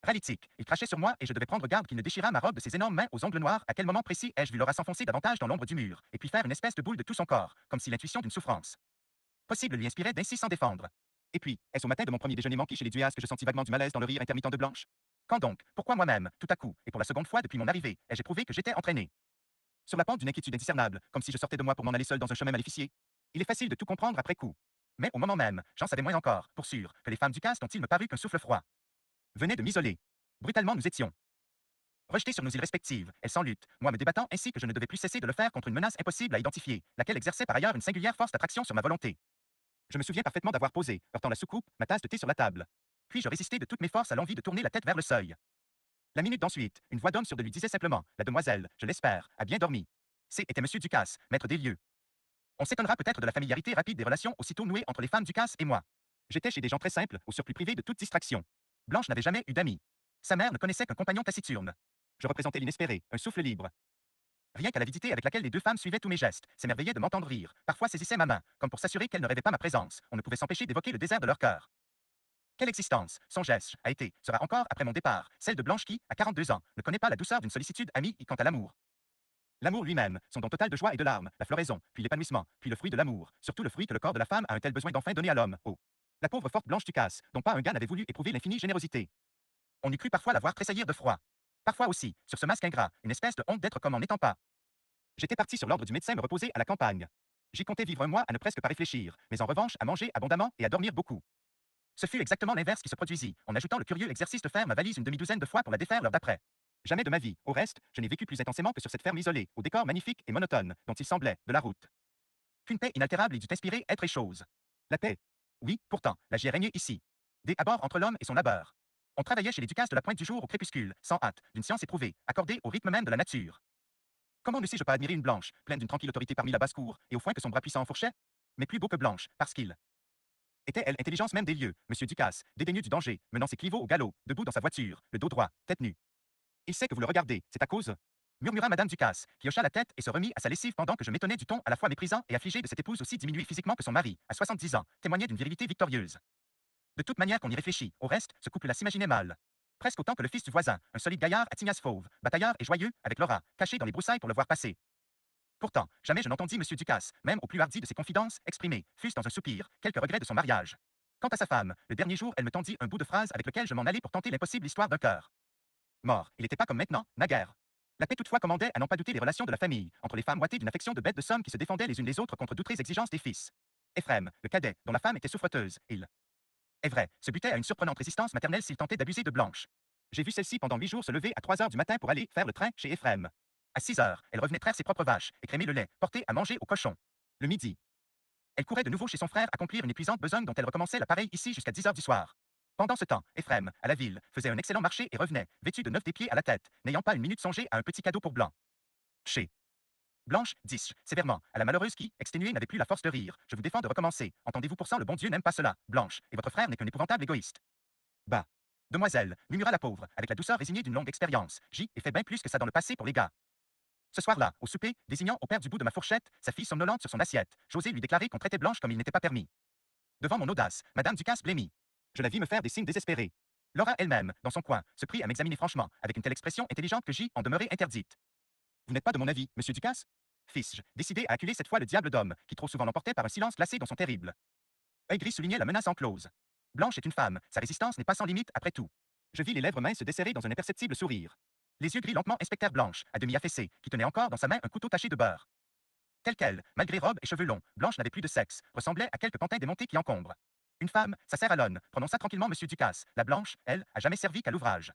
A: Ralitique, il crachait sur moi et je devais prendre garde qu'il ne déchirât ma robe de ses énormes mains aux ongles noirs. À quel moment précis ai-je vu Laura s'enfoncer davantage dans l'ombre du mur, et puis faire une espèce de boule de tout son corps, comme si l'intuition d'une souffrance possible lui inspirait d'ainsi s'en défendre. Et puis, est-ce au matin de mon premier déjeuner manqué chez les Duas que je sentis vaguement du malaise dans le rire intermittent de Blanche? Quand donc, pourquoi moi-même, tout à coup, et pour la seconde fois depuis mon arrivée, ai-je éprouvé que j'étais entraîné sur la pente d'une inquiétude indiscernable, comme si je sortais de moi pour m'en aller seul dans un chemin maléficié? Il est facile de tout comprendre après coup. Mais au moment même, j'en savais moins encore, pour sûr, que les femmes du caste dont il me parut qu'un souffle froid venait de m'isoler. Brutalement, nous étions rejetés sur nos îles respectives, elles sans lutte, moi me débattant ainsi que je ne devais plus cesser de le faire contre une menace impossible à identifier, laquelle exerçait par ailleurs une singulière force d'attraction sur ma volonté. Je me souviens parfaitement d'avoir posé, heurtant la soucoupe, ma tasse de thé sur la table. Puis je résistai de toutes mes forces à l'envie de tourner la tête vers le seuil. La minute d'ensuite, une voix d'homme sur de lui disait simplement, la demoiselle, je l'espère, a bien dormi. Était Monsieur Ducasse, maître des lieux. On s'étonnera peut-être de la familiarité rapide des relations aussitôt nouées entre les femmes Ducasse et moi. J'étais chez des gens très simples, au surplus privés de toute distraction. Blanche n'avait jamais eu d'amis. Sa mère ne connaissait qu'un compagnon taciturne. Je représentais l'inespéré, un souffle libre. Rien qu'à l'avidité avec laquelle les deux femmes suivaient tous mes gestes, s'émerveillaient de m'entendre rire, parfois saisissaient ma main, comme pour s'assurer qu'elle ne rêvait pas ma présence. On ne pouvait s'empêcher d'évoquer le désert de leur cœur. Quelle existence, songeais-je, a été, sera encore après mon départ, celle de Blanche qui, à 42 ans, ne connaît pas la douceur d'une sollicitude amie et quant à l'amour. L'amour lui-même, son don total de joie et de larmes, la floraison, puis l'épanouissement, puis le fruit de l'amour, surtout le fruit que le corps de la femme a un tel besoin d'enfin donner à l'homme. Oh. La pauvre forte Blanche Ducasse, dont pas un gars n'avait voulu éprouver l'infinie générosité. On eût cru parfois la voir tressaillir de froid. Parfois aussi, sur ce masque ingrat, une espèce de honte d'être comme en n'étant pas. J'étais parti sur l'ordre du médecin me reposer à la campagne. J'y comptais vivre un mois à ne presque pas réfléchir, mais en revanche à manger abondamment et à dormir beaucoup. Ce fut exactement l'inverse qui se produisit, en ajoutant le curieux exercice de faire ma valise une demi-douzaine de fois pour la défaire l'heure d'après. Jamais de ma vie, au reste, je n'ai vécu plus intensément que sur cette ferme isolée, au décor magnifique et monotone, dont il semblait, de la route, qu'une paix inaltérable y dut inspirer être et chose. La paix. Oui, pourtant, la j'y ai régné ici. Des abords entre l'homme et son labeur. On travaillait chez les Ducasses de la pointe du jour au crépuscule, sans hâte, d'une science éprouvée, accordée au rythme même de la nature. Comment ne sais-je pas admirer une Blanche, pleine d'une tranquille autorité parmi la basse-cour, et au point que son bras puissant enfourchait? Mais plus beau que Blanche, parce qu'il était, elle, intelligence même des lieux, Monsieur Ducasse, dédaigneux du danger, menant ses cliveaux au galop, debout dans sa voiture, le dos droit, tête nue. Il sait que vous le regardez, c'est à cause murmura Madame Ducasse, qui hocha la tête et se remit à sa lessive pendant que je m'étonnais du ton à la fois méprisant et affligé de cette épouse aussi diminuée physiquement que son mari, à 70 ans, témoignait d'une virilité victorieuse. De toute manière qu'on y réfléchit, au reste, ce couple-là s'imaginait mal. Presque autant que le fils du voisin, un solide gaillard à tignasse fauve, batailleur et joyeux, avec Laura, caché dans les broussailles pour le voir passer. Pourtant, jamais je n'entendis M. Ducasse, même au plus hardi de ses confidences, exprimer, fût-ce dans un soupir, quelque regret de son mariage. Quant à sa femme, le dernier jour, elle me tendit un bout de phrase avec lequel je m'en allais pour tenter l'impossible histoire d'un cœur. Mort, il n'était pas comme maintenant, naguère. La paix toutefois commandait à n'en pas douter les relations de la famille, entre les femmes ouatées d'une affection de bêtes de somme qui se défendaient les unes les autres contre d'outrées exigences des fils. Éphrem, le cadet, dont la femme était souffreteuse, il est vrai, se butait à une surprenante résistance maternelle s'il tentait d'abuser de Blanche. J'ai vu celle-ci pendant 8 jours se lever à 3 heures du matin pour aller faire le train chez Éphrem. À 6 heures, elle revenait traire ses propres vaches, écrémer le lait, porter à manger aux cochons. Le midi, elle courait de nouveau chez son frère accomplir une épuisante besogne dont elle recommençait la pareille ici jusqu'à 10 heures du soir. Pendant ce temps, Éphrem, à la ville, faisait un excellent marché et revenait, vêtu de 9 des pieds à la tête, n'ayant pas une minute songé à un petit cadeau pour Blanc. Chez Blanche, dis-je, sévèrement, à la malheureuse qui, exténuée, n'avait plus la force de rire. Je vous défends de recommencer. Entendez-vous pourcent, le bon Dieu n'aime pas cela, Blanche, et votre frère n'est qu'un épouvantable égoïste. Bah. Demoiselle, murmura la pauvre, avec la douceur résignée d'une longue expérience. J'y ai fait bien plus que ça dans le passé pour les gars. Ce soir-là, au souper, désignant au père du bout de ma fourchette, sa fille somnolente sur son assiette, j'osai lui déclarer qu'on traitait Blanche comme il n'était pas permis. Devant mon audace, Madame Ducasse blêmit. Je la vis me faire des signes désespérés. Laura elle-même, dans son coin, se prit à m'examiner franchement, avec une telle expression intelligente que j'y en demeurai interdite. Vous n'êtes pas de mon avis, monsieur Ducasse? Fis-je, décidé à acculer cette fois le diable d'homme, qui trop souvent l'emportait par un silence glacé dans son terrible. Œil gris soulignait la menace enclose. Blanche est une femme, sa résistance n'est pas sans limite après tout. Je vis les lèvres minces se desserrer dans un imperceptible sourire. Les yeux gris lentement inspectèrent Blanche, à demi affaissée, qui tenait encore dans sa main un couteau taché de beurre. Telle qu'elle, malgré robe et cheveux longs, Blanche n'avait plus de sexe, ressemblait à quelque pantin démonté qui encombre. Une femme, ça sert à l'onne, prononça tranquillement monsieur Ducasse. La Blanche, elle, a jamais servi qu'à l'ouvrage.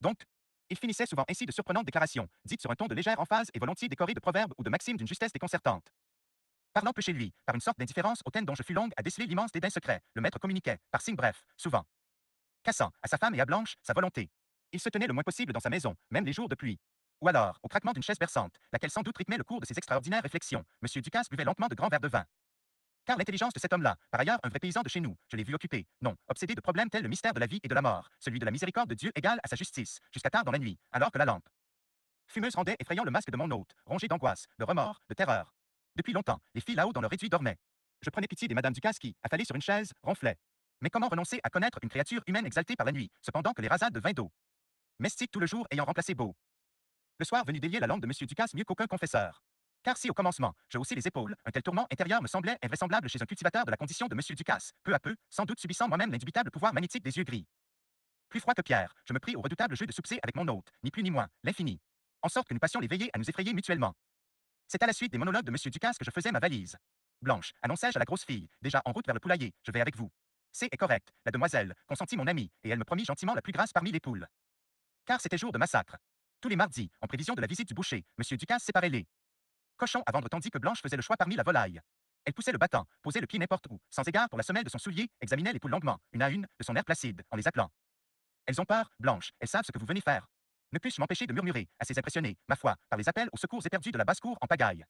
A: Donc, il finissait souvent ainsi de surprenantes déclarations, dites sur un ton de légère emphase et volontiers décorées de proverbes ou de maximes d'une justesse déconcertante. Parlant peu chez lui, par une sorte d'indifférence hautaine dont je fus longue à déceler l'immense dédain secret, le maître communiquait, par signes brefs, souvent. Cassant, à sa femme et à Blanche, sa volonté. Il se tenait le moins possible dans sa maison, même les jours de pluie. Ou alors, au craquement d'une chaise berçante, laquelle sans doute rythmait le cours de ses extraordinaires réflexions, M. Ducasse buvait lentement de grands verres de vin. Car l'intelligence de cet homme-là, par ailleurs un vrai paysan de chez nous, je l'ai vu occupé, non, obsédé de problèmes tels le mystère de la vie et de la mort, celui de la miséricorde de Dieu égale à sa justice, jusqu'à tard dans la nuit, alors que la lampe fumeuse rendait effrayant le masque de mon hôte, rongé d'angoisse, de remords, de terreur. Depuis longtemps, les filles là-haut dans leur réduit dormaient. Je prenais pitié des Madame Ducasse qui, affalées sur une chaise, ronflaient. Mais comment renoncer à connaître une créature humaine exaltée par la nuit, cependant que les rasades de vin d'eau, mestique tout le jour ayant remplacé beau, le soir venu délier la langue de M. Ducasse mieux qu'aucun confesseur. Car si au commencement, je haussai les épaules, un tel tourment intérieur me semblait invraisemblable chez un cultivateur de la condition de M. Ducasse, peu à peu, sans doute subissant moi-même l'indubitable pouvoir magnétique des yeux gris. Plus froid que pierre, je me pris au redoutable jeu de soupçer avec mon hôte, ni plus ni moins, l'infini. En sorte que nous passions les veillées à nous effrayer mutuellement. C'est à la suite des monologues de M. Ducasse que je faisais ma valise. Blanche, annonçai-je à la grosse fille, déjà en route vers le poulailler, je vais avec vous. C'est est correct, la demoiselle, consentit mon amie, et elle me promit gentiment la plus grasse parmi les poules. Car c'était jour de massacre. Tous les mardis, en prévision de la visite du boucher, M. Ducasse séparait les cochons à vendre tandis que Blanche faisait le choix parmi la volaille. Elle poussait le battant, posait le pied n'importe où, sans égard pour la semelle de son soulier, examinait les poules longuement, une à une, de son air placide, en les appelant. Elles ont peur, Blanche, elles savent ce que vous venez faire. Ne puis-je m'empêcher de murmurer, assez impressionné, ma foi, par les appels aux secours éperdus de la basse-cour en pagaille.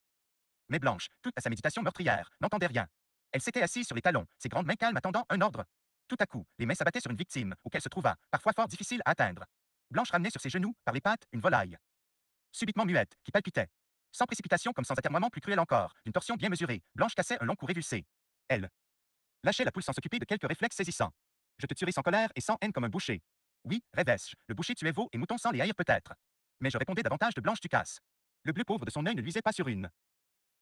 A: Mais Blanche, toute à sa méditation meurtrière, n'entendait rien. Elle s'était assise sur les talons, ses grandes mains calmes attendant un ordre. Tout à coup, les mains s'abattaient sur une victime, auquel se trouva, parfois fort difficile à atteindre. Blanche ramenait sur ses genoux, par les pattes, une volaille. Subitement muette, qui palpitait. Sans précipitation comme sans atermoiement plus cruel encore, d'une torsion bien mesurée, Blanche cassait un long cou révulsé. Elle lâchait la poule sans s'occuper de quelques réflexes saisissants. Je te tuerai sans colère et sans haine comme un boucher. Oui, rêvais-je, le boucher tuait veau et mouton sans les haïr peut-être. Mais je répondais davantage de Blanche Ducasse. Le bleu pauvre de son œil ne luisait pas sur une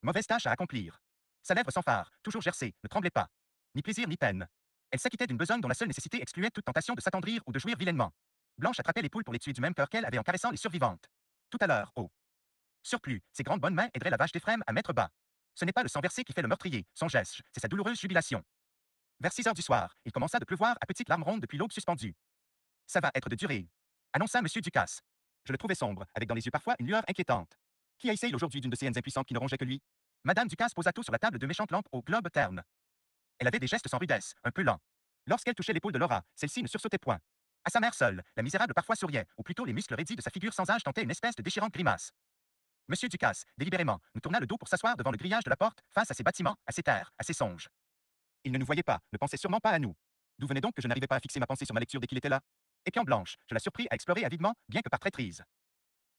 A: mauvaise tâche à accomplir. Sa lèvre sans phare, toujours gercée, ne tremblait pas. Ni plaisir ni peine. Elle s'acquittait d'une besogne dont la seule nécessité excluait toute tentation de s'attendrir ou de jouir vilainement. Blanche attrapait les poules pour les tuer du même cœur qu'elle avait en caressant les survivantes. Tout à l'heure, oh. Surplus, ses grandes bonnes mains aideraient la vache d'Éphrem à mettre bas. Ce n'est pas le sang versé qui fait le meurtrier, son geste, c'est sa douloureuse jubilation. Vers 6 heures du soir, il commença de pleuvoir à petites larmes rondes depuis l'aube suspendue. Ça va être de durée, annonça M. Ducasse. Je le trouvais sombre, avec dans les yeux parfois une lueur inquiétante. Qui a essayé aujourd'hui d'une de ces haines impuissantes qui ne rongeait que lui? Madame Ducasse posa tout sur la table deux méchantes lampes au globe terne. Elle avait des gestes sans rudesse, un peu lents. Lorsqu'elle touchait l'épaule de Laura, celle-ci ne sursautait point. À sa mère seule, la misérable parfois souriait, ou plutôt les muscles raidis de sa figure sans âge tentaient une espèce de déchirante grimace. Monsieur Ducasse, délibérément, nous tourna le dos pour s'asseoir devant le grillage de la porte, face à ses bâtiments, à ses terres, à ses songes. Il ne nous voyait pas, ne pensait sûrement pas à nous. D'où venait donc que je n'arrivais pas à fixer ma pensée sur ma lecture dès qu'il était là? Épiant Blanche, je la surpris à explorer avidement, bien que par traîtrise.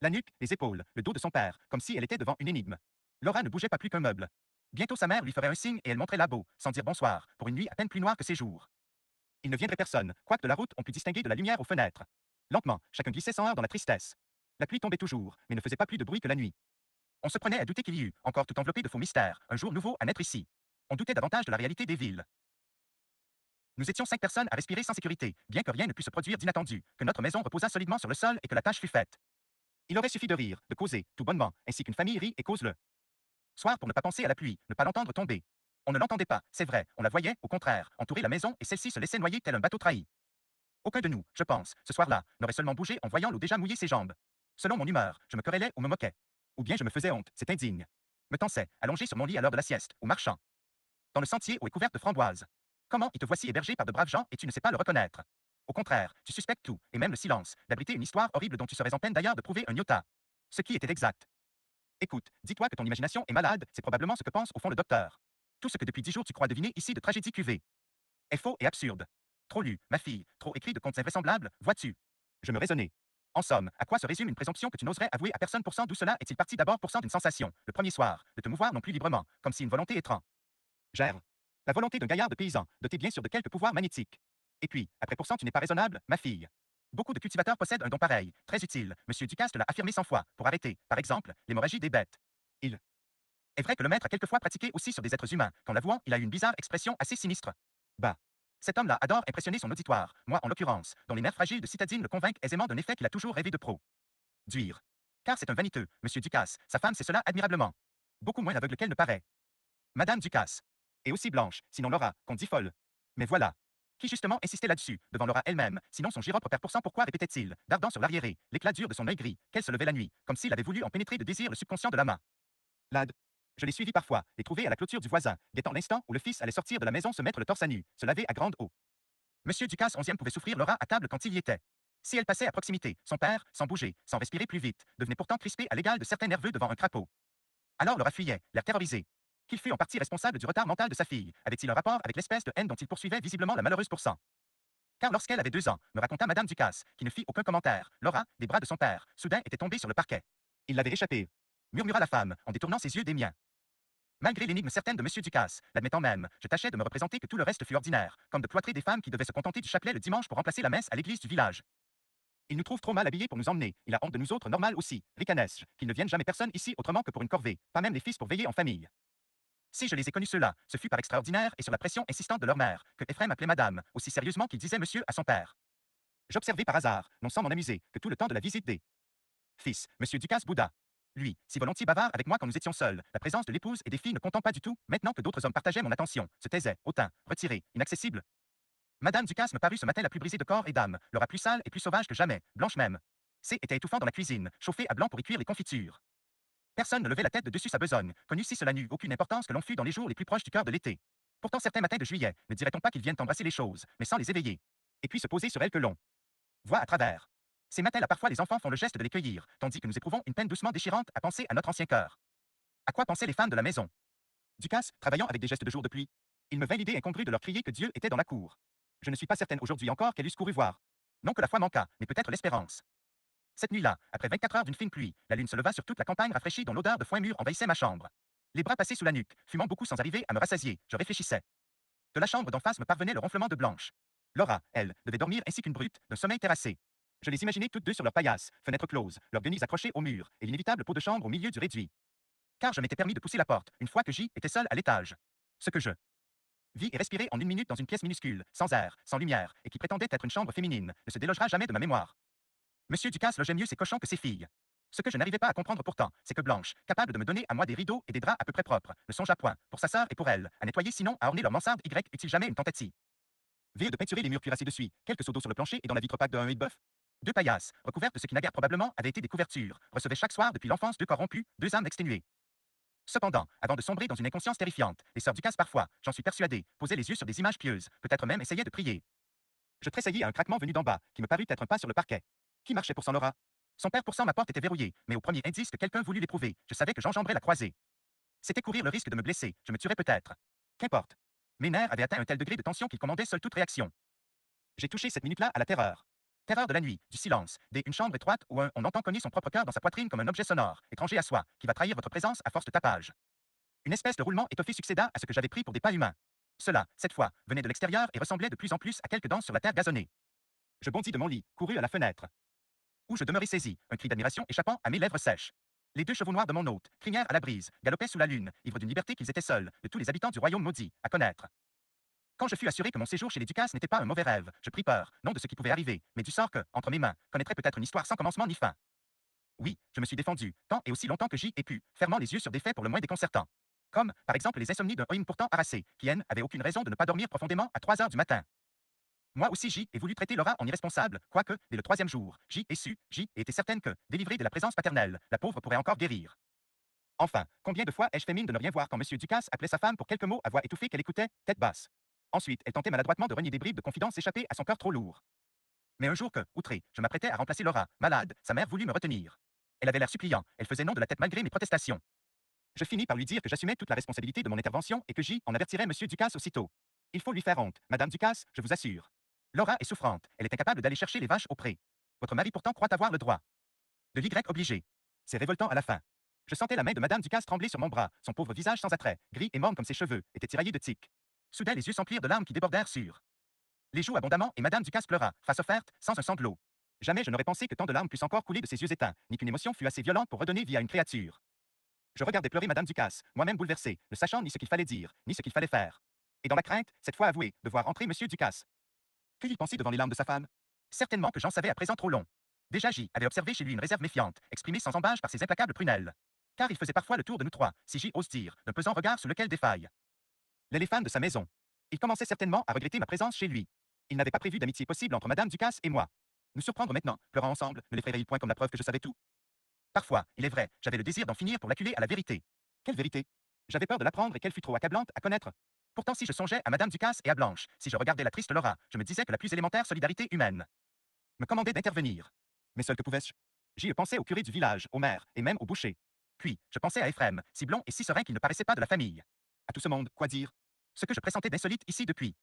A: La nuque, les épaules, le dos de son père, comme si elle était devant une énigme. Laura ne bougeait pas plus qu'un meuble. Bientôt sa mère lui ferait un signe et elle montrait Labo, sans dire bonsoir, pour une nuit à peine plus noire que ses jours. Il ne viendrait personne, quoique de la route on put distinguer de la lumière aux fenêtres. Lentement, chacun glissait sans heure dans la tristesse. La pluie tombait toujours, mais ne faisait pas plus de bruit que la nuit. On se prenait à douter qu'il y eût, encore tout enveloppé de faux mystères, un jour nouveau à naître ici. On doutait davantage de la réalité des villes. Nous étions 5 personnes à respirer sans sécurité, bien que rien ne pût se produire d'inattendu, que notre maison reposât solidement sur le sol et que la tâche fût faite. Il aurait suffi de rire, de causer, tout bonnement, ainsi qu'une famille rit et cause-le. Soir pour ne pas penser à la pluie, ne pas l'entendre tomber. On ne l'entendait pas, c'est vrai, on la voyait, au contraire, entourer la maison et celle-ci se laissait noyer tel un bateau trahi. Aucun de nous, je pense, ce soir-là, n'aurait seulement bougé en voyant l'eau déjà mouiller ses jambes. Selon mon humeur, je me querellais ou me moquais. Ou bien je me faisais honte, c'est indigne. Me tensais, allongé sur mon lit à l'heure de la sieste, ou marchant. Dans le sentier où est couverte de framboises. Comment y te voici hébergé par de braves gens et tu ne sais pas le reconnaître? Au contraire, tu suspectes tout, et même le silence, d'abriter une histoire horrible dont tu serais en peine d'ailleurs de prouver un iota. Ce qui était exact. Écoute, dis-toi que ton imagination est malade, c'est probablement ce que pense au fond le docteur. Tout ce que depuis 10 jours tu crois deviner ici de tragédie cuvée est faux et absurde. Trop lu, ma fille, trop écrit de contes invraisemblables, vois-tu? Je me raisonnais. En somme, à quoi se résume une présomption que tu n'oserais avouer à personne? D'où cela est-il parti? D'abord d'une sensation, le premier soir, de te mouvoir non plus librement, comme si une volonté étrange gère. La volonté d'un gaillard de paysan, doté bien sûr de quelques pouvoirs magnétiques. Et puis, après tu n'es pas raisonnable, ma fille. Beaucoup de cultivateurs possèdent un don pareil, très utile. Monsieur Ducaste l'a affirmé 100 fois, pour arrêter, par exemple, l'hémorragie des bêtes. Il est vrai que le maître a quelquefois pratiqué aussi sur des êtres humains. Qu'en l'avouant, il a eu une bizarre expression assez sinistre. Bah. Cet homme-là adore impressionner son auditoire, moi en l'occurrence, dont les nerfs fragiles de citadine le convainquent aisément d'un effet qu'il a toujours rêvé de produire. Car c'est un vaniteux, Monsieur Ducasse, sa femme sait cela admirablement. Beaucoup moins aveugle qu'elle ne paraît. Madame Ducasse. Et aussi blanche, sinon Laura, qu'on dit folle. Mais voilà. Qui justement insistait là-dessus, devant Laura elle-même, sinon son girofle père pourcent? Pourquoi répétait-il, dardant sur l'arriéré, l'éclat dur de son œil gris, qu'elle se levait la nuit, comme s'il avait voulu en pénétrer de désir le subconscient de la main. Lad. Je l'ai suivi parfois, et trouvé à la clôture du voisin, guettant l'instant où le fils allait sortir de la maison se mettre le torse à nu, se laver à grande eau. Monsieur Ducasse onzième pouvait souffrir Laura à table quand il y était. Si elle passait à proximité, son père, sans bouger, sans respirer plus vite, devenait pourtant crispé à l'égal de certains nerveux devant un crapaud. Alors Laura fuyait, l'air terrorisé. Qu'il fût en partie responsable du retard mental de sa fille, avait-il un rapport avec l'espèce de haine dont il poursuivait visiblement la malheureuse pourcent? Car lorsqu'elle avait 2 ans, me raconta Madame Ducasse, qui ne fit aucun commentaire, Laura, des bras de son père, soudain était tombée sur le parquet. Il l'avait échappé, murmura la femme, en détournant ses yeux des miens. Malgré l'énigme certaine de Monsieur Ducasse, l'admettant même, je tâchais de me représenter que tout le reste fut ordinaire, comme de cloîtrer des femmes qui devaient se contenter du chapelet le dimanche pour remplacer la messe à l'église du village. Il nous trouve trop mal habillés pour nous emmener, il a honte de nous autres normal aussi, ricanais-je, qu'il ne vienne jamais personne ici autrement que pour une corvée, pas même les fils pour veiller en famille. Si je les ai connus ceux-là, ce fut par extraordinaire et sur la pression insistante de leur mère, que Ephraim appelait madame, aussi sérieusement qu'il disait monsieur à son père. J'observai par hasard, non sans m'en amuser, que tout le temps de la visite des fils, monsieur Ducasse bouda. Lui, si volontiers bavard avec moi quand nous étions seuls, la présence de l'épouse et des filles ne comptant pas du tout, maintenant que d'autres hommes partageaient mon attention, se taisait, hautain, retiré, inaccessible. Madame Ducasse me parut ce matin la plus brisée de corps et d'âme, l'aura plus sale et plus sauvage que jamais, blanche même. C était étouffant dans la cuisine, chauffé à blanc pour y cuire les confitures. Personne ne levait la tête de dessus sa besogne, connu si cela n'eut aucune importance que l'on fût dans les jours les plus proches du cœur de l'été. Pourtant certains matins de juillet, ne dirait-on pas qu'ils viennent embrasser les choses, mais sans les éveiller. Et puis se poser sur elles que l'on voit à travers. Ces matins-là parfois les enfants font le geste de les cueillir, tandis que nous éprouvons une peine doucement déchirante à penser à notre ancien cœur. À quoi pensaient les femmes de la maison? Ducasse, travaillant avec des gestes de jour de pluie. Il me vint l'idée incongrue de leur crier que Dieu était dans la cour. Je ne suis pas certaine aujourd'hui encore qu'elle eusse couru voir. Non que la foi manqua, mais peut-être l'espérance. Cette nuit-là, après 24 heures d'une fine pluie, la lune se leva sur toute la campagne rafraîchie dont l'odeur de foin mûr envahissait ma chambre. Les bras passés sous la nuque, fumant beaucoup sans arriver à me rassasier, je réfléchissais. De la chambre d'en face me parvenait le ronflement de Blanche. Laura, elle, devait dormir ainsi qu'une brute, d'un sommeil terrassé. Je les imaginais toutes deux sur leur paillasse, fenêtres closes, leurs guenilles accrochées au mur, et l'inévitable pot de chambre au milieu du réduit. Car je m'étais permis de pousser la porte, une fois que j'y étais seul à l'étage. Ce que je vis et respirai en une minute dans une pièce minuscule, sans air, sans lumière, et qui prétendait être une chambre féminine, ne se délogera jamais de ma mémoire. Monsieur Ducasse logeait mieux ses cochons que ses filles. Ce que je n'arrivais pas à comprendre pourtant, c'est que Blanche, capable de me donner à moi des rideaux et des draps à peu près propres, ne songea point, pour sa sœur et pour elle, à nettoyer sinon à orner leur mansarde Y eut-il jamais une tentative de peinturer les murs cuirassés de suie, quelques seaux d'eau sur le plancher et dans la vitre opaque d'un œil de bœuf? 2 paillasses, recouvertes de ce qui naguère probablement avait été des couvertures, recevaient chaque soir depuis l'enfance 2 corps rompus, 2 âmes exténuées. Cependant, avant de sombrer dans une inconscience terrifiante, les sœurs Ducasse parfois, j'en suis persuadé, posaient les yeux sur des images pieuses, peut-être même essayaient de prier. Je tressaillis à un craquement venu d'en bas, qui me parut être un pas sur le parquet. Qui marchait pour Laura? Son père pourcent ma porte était verrouillée, mais au premier indice que quelqu'un voulut l'éprouver, je savais que j'enjamberais la croisée. C'était courir le risque de me blesser, je me tuerais peut-être. Qu'importe. Mes nerfs avaient atteint un tel degré de tension qu'ils commandaient seule toute réaction. J'ai touché cette minute-là à la terreur. Terreur de la nuit, du silence, une chambre étroite où on entend cogner son propre cœur dans sa poitrine comme un objet sonore, étranger à soi, qui va trahir votre présence à force de tapage. Une espèce de roulement étoffé succéda à ce que j'avais pris pour des pas humains. Cela, cette fois, venait de l'extérieur et ressemblait de plus en plus à quelques danses sur la terre gazonnée. Je bondis de mon lit, courus à la fenêtre, où je demeurai saisi, un cri d'admiration échappant à mes lèvres sèches. Les deux chevaux noirs de mon hôte, crièrent à la brise, galopaient sous la lune, ivres d'une liberté qu'ils étaient seuls, de tous les habitants du royaume maudit, à connaître. Quand je fus assuré que mon séjour chez les Ducasse n'était pas un mauvais rêve, je pris peur, non de ce qui pouvait arriver, mais du sort que, entre mes mains, connaîtrait peut-être une histoire sans commencement ni fin. Oui, je me suis défendu, tant et aussi longtemps que j'y ai pu, fermant les yeux sur des faits pour le moins déconcertants. Comme, par exemple, les insomnies d'un homme pourtant harassé, qui, elle, avait aucune raison de ne pas dormir profondément à 3 heures du matin. Moi aussi j'y ai voulu traiter Laura en irresponsable, quoique, dès le troisième jour, j'y ai été certaine que, délivrée de la présence paternelle, la pauvre pourrait encore guérir. Enfin, combien de fois ai-je fait mine de ne rien voir quand M. Ducasse appelait sa femme pour quelques mots à voix étouffée qu'elle écoutait, tête basse. Ensuite, elle tentait maladroitement de renier des bribes de confidence échappées à son cœur trop lourd. Mais un jour que, outré, je m'apprêtais à remplacer Laura, malade, sa mère voulut me retenir. Elle avait l'air suppliant, elle faisait non de la tête malgré mes protestations. Je finis par lui dire que j'assumais toute la responsabilité de mon intervention et que j'y en avertirais M. Ducasse aussitôt. Il faut lui faire honte, Madame Ducasse, je vous assure. Laura est souffrante, elle est incapable d'aller chercher les vaches au pré. Votre mari pourtant croit avoir le droit. De l'Y obligé. C'est révoltant à la fin. Je sentais la main de Madame Ducasse trembler sur mon bras, son pauvre visage sans attrait, gris et morne comme ses cheveux, était tiraillé de tiques. Soudain les yeux s'emplirent de larmes qui débordèrent sur les joues abondamment et Madame Ducasse pleura, face offerte, sans un sanglot. Jamais je n'aurais pensé que tant de larmes puissent encore couler de ses yeux éteints, ni qu'une émotion fût assez violente pour redonner vie à une créature. Je regardais pleurer Madame Ducasse, moi-même bouleversé, ne sachant ni ce qu'il fallait dire, ni ce qu'il fallait faire. Et dans la crainte, cette fois avouée, de voir entrer Monsieur Ducasse. Que-t-il pensait devant les larmes de sa femme? Certainement que j'en savais à présent trop long. Déjà J avait observé chez lui une réserve méfiante, exprimée sans embâche par ses implacables prunelles. Car il faisait parfois le tour de nous trois, si J ose dire, d'un pesant regard sur lequel défaille l'éléphant de sa maison. Il commençait certainement à regretter ma présence chez lui. Il n'avait pas prévu d'amitié possible entre Madame Ducasse et moi. Nous surprendre maintenant, pleurant ensemble, ne l'effrayerait-il point comme la preuve que je savais tout? Parfois, il est vrai, j'avais le désir d'en finir pour l'acculer à la vérité. Quelle vérité? J'avais peur de l'apprendre et qu'elle fût trop accablante à connaître. Pourtant, si je songeais à Madame Ducasse et à Blanche, si je regardais la triste Laura, je me disais que la plus élémentaire solidarité humaine me commandait d'intervenir. Mais seul que pouvais-je? J'y pensais au curé du village, au maire, et même au boucher. Puis, je pensais à Ephrem, si blond et si serein qu'il ne paraissait pas de la famille. À tout ce monde, quoi dire? Ce que je pressentais d'insolite ici depuis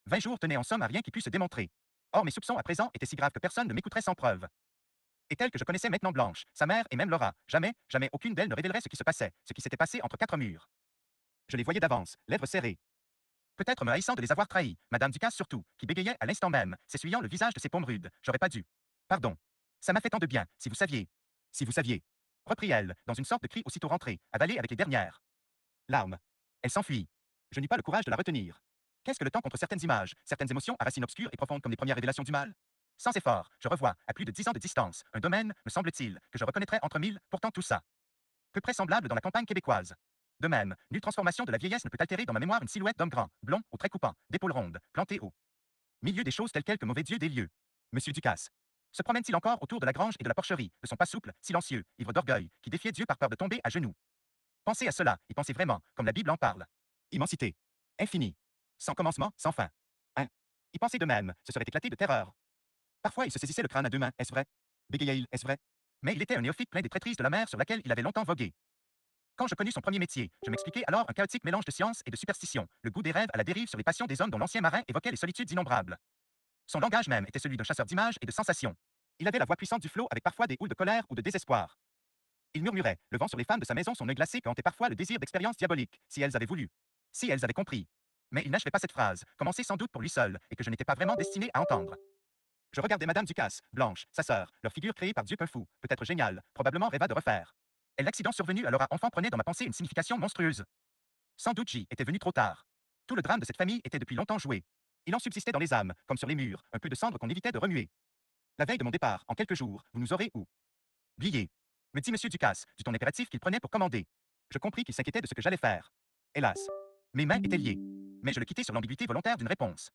A: 20 jours tenait en somme à rien qui pût se démontrer. Or, mes soupçons à présent étaient si graves que personne ne m'écouterait sans preuve. Et telle que je connaissais maintenant Blanche, sa mère et même Laura, jamais, jamais aucune d'elles ne révélerait ce qui se passait, ce qui s'était passé entre quatre murs. Je les voyais d'avance, lèvres serrées. Peut-être me haïssant de les avoir trahis, Madame Ducasse surtout, qui bégayait à l'instant même, s'essuyant le visage de ses paumes rudes. J'aurais pas dû. Pardon. Ça m'a fait tant de bien, si vous saviez. Si vous saviez. Reprit-elle, dans une sorte de cri aussitôt rentré, avalé avec les dernières larmes. Elle s'enfuit. Je n'eus pas le courage de la retenir. Qu'est-ce que le temps contre certaines images, certaines émotions à racines obscures et profondes comme les premières révélations du mal? Sans effort, je revois, à plus de 10 ans de distance, un domaine, me semble-t-il, que je reconnaîtrais entre mille, pourtant tout ça. Peu près semblable dans la campagne québécoise. De même, nulle transformation de la vieillesse ne peut altérer dans ma mémoire une silhouette d'homme grand, blond, aux traits coupants, d'épaules rondes, planté au milieu des choses telles quelles que mauvais Dieu des lieux. Monsieur Ducasse. Se promène-t-il encore autour de la grange et de la porcherie, de son pas souple, silencieux, ivre d'orgueil, qui défiait Dieu par peur de tomber à genoux? Pensez à cela, y pensez vraiment, comme la Bible en parle. Immensité. Infini. Sans commencement, sans fin. Hein? Y penser de même, ce serait éclaté de terreur. Parfois, il se saisissait le crâne à deux mains, est-ce vrai? Bégayait-il, est-ce vrai? Mais il était un néophyte plein des traîtrises de la mer sur laquelle il avait longtemps vogué. Quand je connus son premier métier, je m'expliquai alors un chaotique mélange de science et de superstition, le goût des rêves à la dérive sur les passions des hommes dont l'ancien marin évoquait les solitudes innombrables. Son langage même était celui d'un chasseur d'images et de sensations. Il avait la voix puissante du flot avec parfois des houles de colère ou de désespoir. Il murmurait, levant sur les femmes de sa maison son œil glacé que hantait parfois le désir d'expérience diabolique, si elles avaient voulu. Si elles avaient compris. Mais il n'achevait pas cette phrase, commencée sans doute pour lui seul, et que je n'étais pas vraiment destiné à entendre. Je regardais Madame Ducasse, Blanche, sa sœur, leur figure créée par Dieu qu'un fou, peut-être génial, probablement rêva de refaire. Et l'accident survenu alors à enfant prenait dans ma pensée une signification monstrueuse. Sans doute j'y étais venu trop tard. Tout le drame de cette famille était depuis longtemps joué. Il en subsistait dans les âmes, comme sur les murs, un peu de cendre qu'on évitait de remuer. La veille de mon départ, en quelques jours, vous nous aurez oubliés, me dit Monsieur Ducasse, du ton impératif qu'il prenait pour commander. Je compris qu'il s'inquiétait de ce que j'allais faire. Hélas. Mes mains étaient liées. Mais je le quittai sur l'ambiguïté volontaire d'une réponse.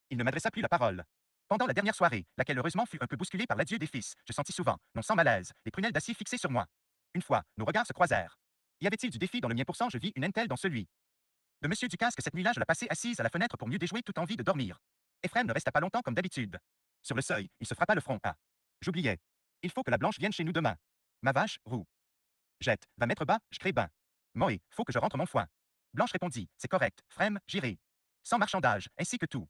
A: Il ne m'adressa plus la parole. Pendant la dernière soirée, laquelle heureusement fut un peu bousculée par l'adieu des fils, je sentis souvent, non sans malaise, les prunelles d'acier fixées sur moi. Une fois, nos regards se croisèrent. Y avait-il du défi dans le mien pourcent je vis une haine telle dans celui de Monsieur Ducasse que cette nuit-là je la passai assise à la fenêtre pour mieux déjouer toute envie de dormir. Ephrem ne resta pas longtemps comme d'habitude. Sur le seuil, il se frappa le front. Ah. J'oubliais. Il faut que la blanche vienne chez nous demain. Ma vache, roux. Jette, va mettre bas, je crée bain. Moé, faut que je rentre mon foin. Blanche répondit, c'est correct, Frem, j'irai. Sans marchandage, ainsi que tout.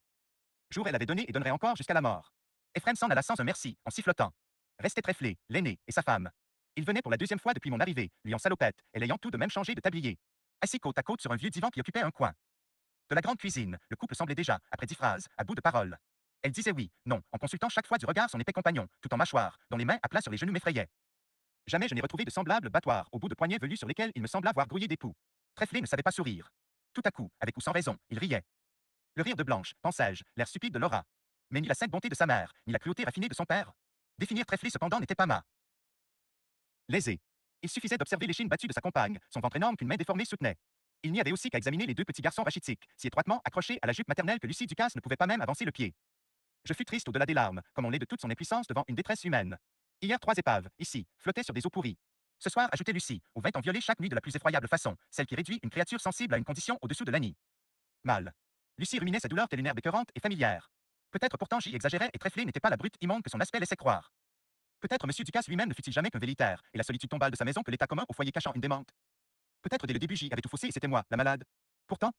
A: Jour elle avait donné et donnerait encore jusqu'à la mort. Ephraim s'en alla sans un merci, en sifflotant. Restait Trèflé, l'aîné, et sa femme. Il venait pour la deuxième fois depuis mon arrivée, lui en salopette, et l'ayant tout de même changé de tablier. Assis côte à côte sur un vieux divan qui occupait un coin. De la grande cuisine, le couple semblait déjà, après 10 phrases, à bout de paroles. Elle disait oui, non, en consultant chaque fois du regard son épais compagnon, tout en mâchoire, dont les mains à plat sur les genoux m'effrayaient. Jamais je n'ai retrouvé de semblable battoir, au bout de poignets velus sur lesquels il me sembla voir grouiller des poux. Trèflé ne savait pas sourire. Tout à coup, avec ou sans raison, il riait. Le rire de Blanche, pensais-je, l'air stupide de Laura. Mais ni la sainte bonté de sa mère, ni la cruauté raffinée de son père. Définir Trèflé cependant n'était pas ma. Lésé. Il suffisait d'observer l'échine battue de sa compagne, son ventre énorme qu'une main déformée soutenait. Il n'y avait aussi qu'à examiner les deux petits garçons rachitiques, si étroitement accrochés à la jupe maternelle que Lucie Ducasse ne pouvait pas même avancer le pied. Je fus triste au-delà des larmes, comme on l'est de toute son impuissance devant une détresse humaine. Hier, 3 épaves, ici, flottaient sur des eaux pourries. Ce soir, ajoutait Lucie, où vint en violer chaque nuit de la plus effroyable façon, celle qui réduit une créature sensible à une condition au-dessous de l'anie. Mal. Lucie ruminait sa douleur telle une herbe écœurante et familière. Peut-être pourtant j'y exagérais et Trèflé n'était pas la brute immonde que son aspect laissait croire. Peut-être M. Ducasse lui-même ne fut-il jamais qu'un vélitaire, et la solitude tombale de sa maison que l'état commun au foyer cachant une démente. Peut-être dès le début j'y avais tout faussé et c'était moi, la malade. Pourtant.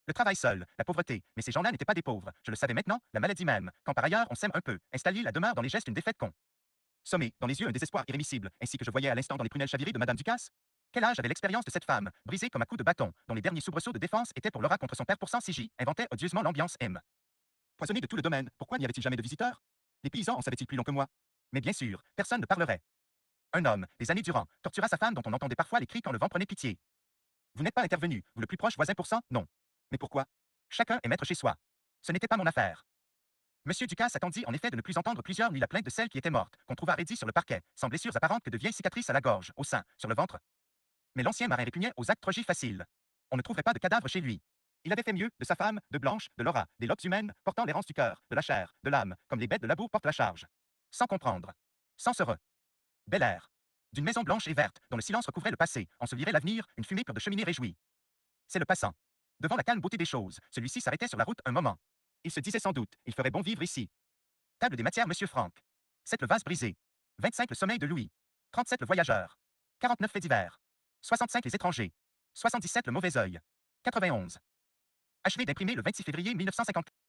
A: Le travail seul, la pauvreté, mais ces gens-là n'étaient pas des pauvres, je le savais maintenant, la maladie même, quand par ailleurs on s'aime un peu, installer la demeure dans les gestes une défaite con. Sommé, dans les yeux un désespoir irrémissible, ainsi que je voyais à l'instant dans les prunelles chavirées de Madame Ducasse. Quel âge avait l'expérience de cette femme, brisée comme à coups de bâton, dont les derniers soubresauts de défense étaient pour Laura contre son père pour CJ, inventait odieusement l'ambiance M. Poisonné de tout le domaine, pourquoi n'y avait-il jamais de visiteurs? Les paysans en savaient-ils plus long que moi? Mais bien sûr, personne ne parlerait. Un homme, des années durant, tortura sa femme dont on entendait parfois les cris quand le vent prenait pitié. Vous n'êtes pas intervenu, vous le plus proche voisin pour cent? Non. Mais pourquoi? Chacun est maître chez soi. Ce n'était pas mon affaire. Monsieur Ducasse attendit en effet de ne plus entendre plusieurs nuits la plainte de celle qui était morte, qu'on trouva raidie sur le parquet, sans blessures apparentes que de vieilles cicatrices à la gorge, au sein, sur le ventre. Mais l'ancien marin répugnait aux actes trop faciles. On ne trouverait pas de cadavre chez lui. Il avait fait mieux, de sa femme, de Blanche, de Laura, des lobes humaines, portant l'errance du cœur, de la chair, de l'âme, comme les bêtes de labour portent la charge. Sans comprendre. Sans se re. Bel air. D'une maison blanche et verte, dont le silence recouvrait le passé, ensevelirait l'avenir, une fumée pure de cheminée réjouie. C'est le passant. Devant la calme beauté des choses, celui-ci s'arrêtait sur la route un moment. Il se disait sans doute, il ferait bon vivre ici. Table des matières, Monsieur Franck. 7 le vase brisé. 25 le sommeil de Louis. 37 le voyageur. 49 faits divers. 65 les étrangers. 77 le mauvais œil. 91. Achevé d'imprimer le 26 février 1950.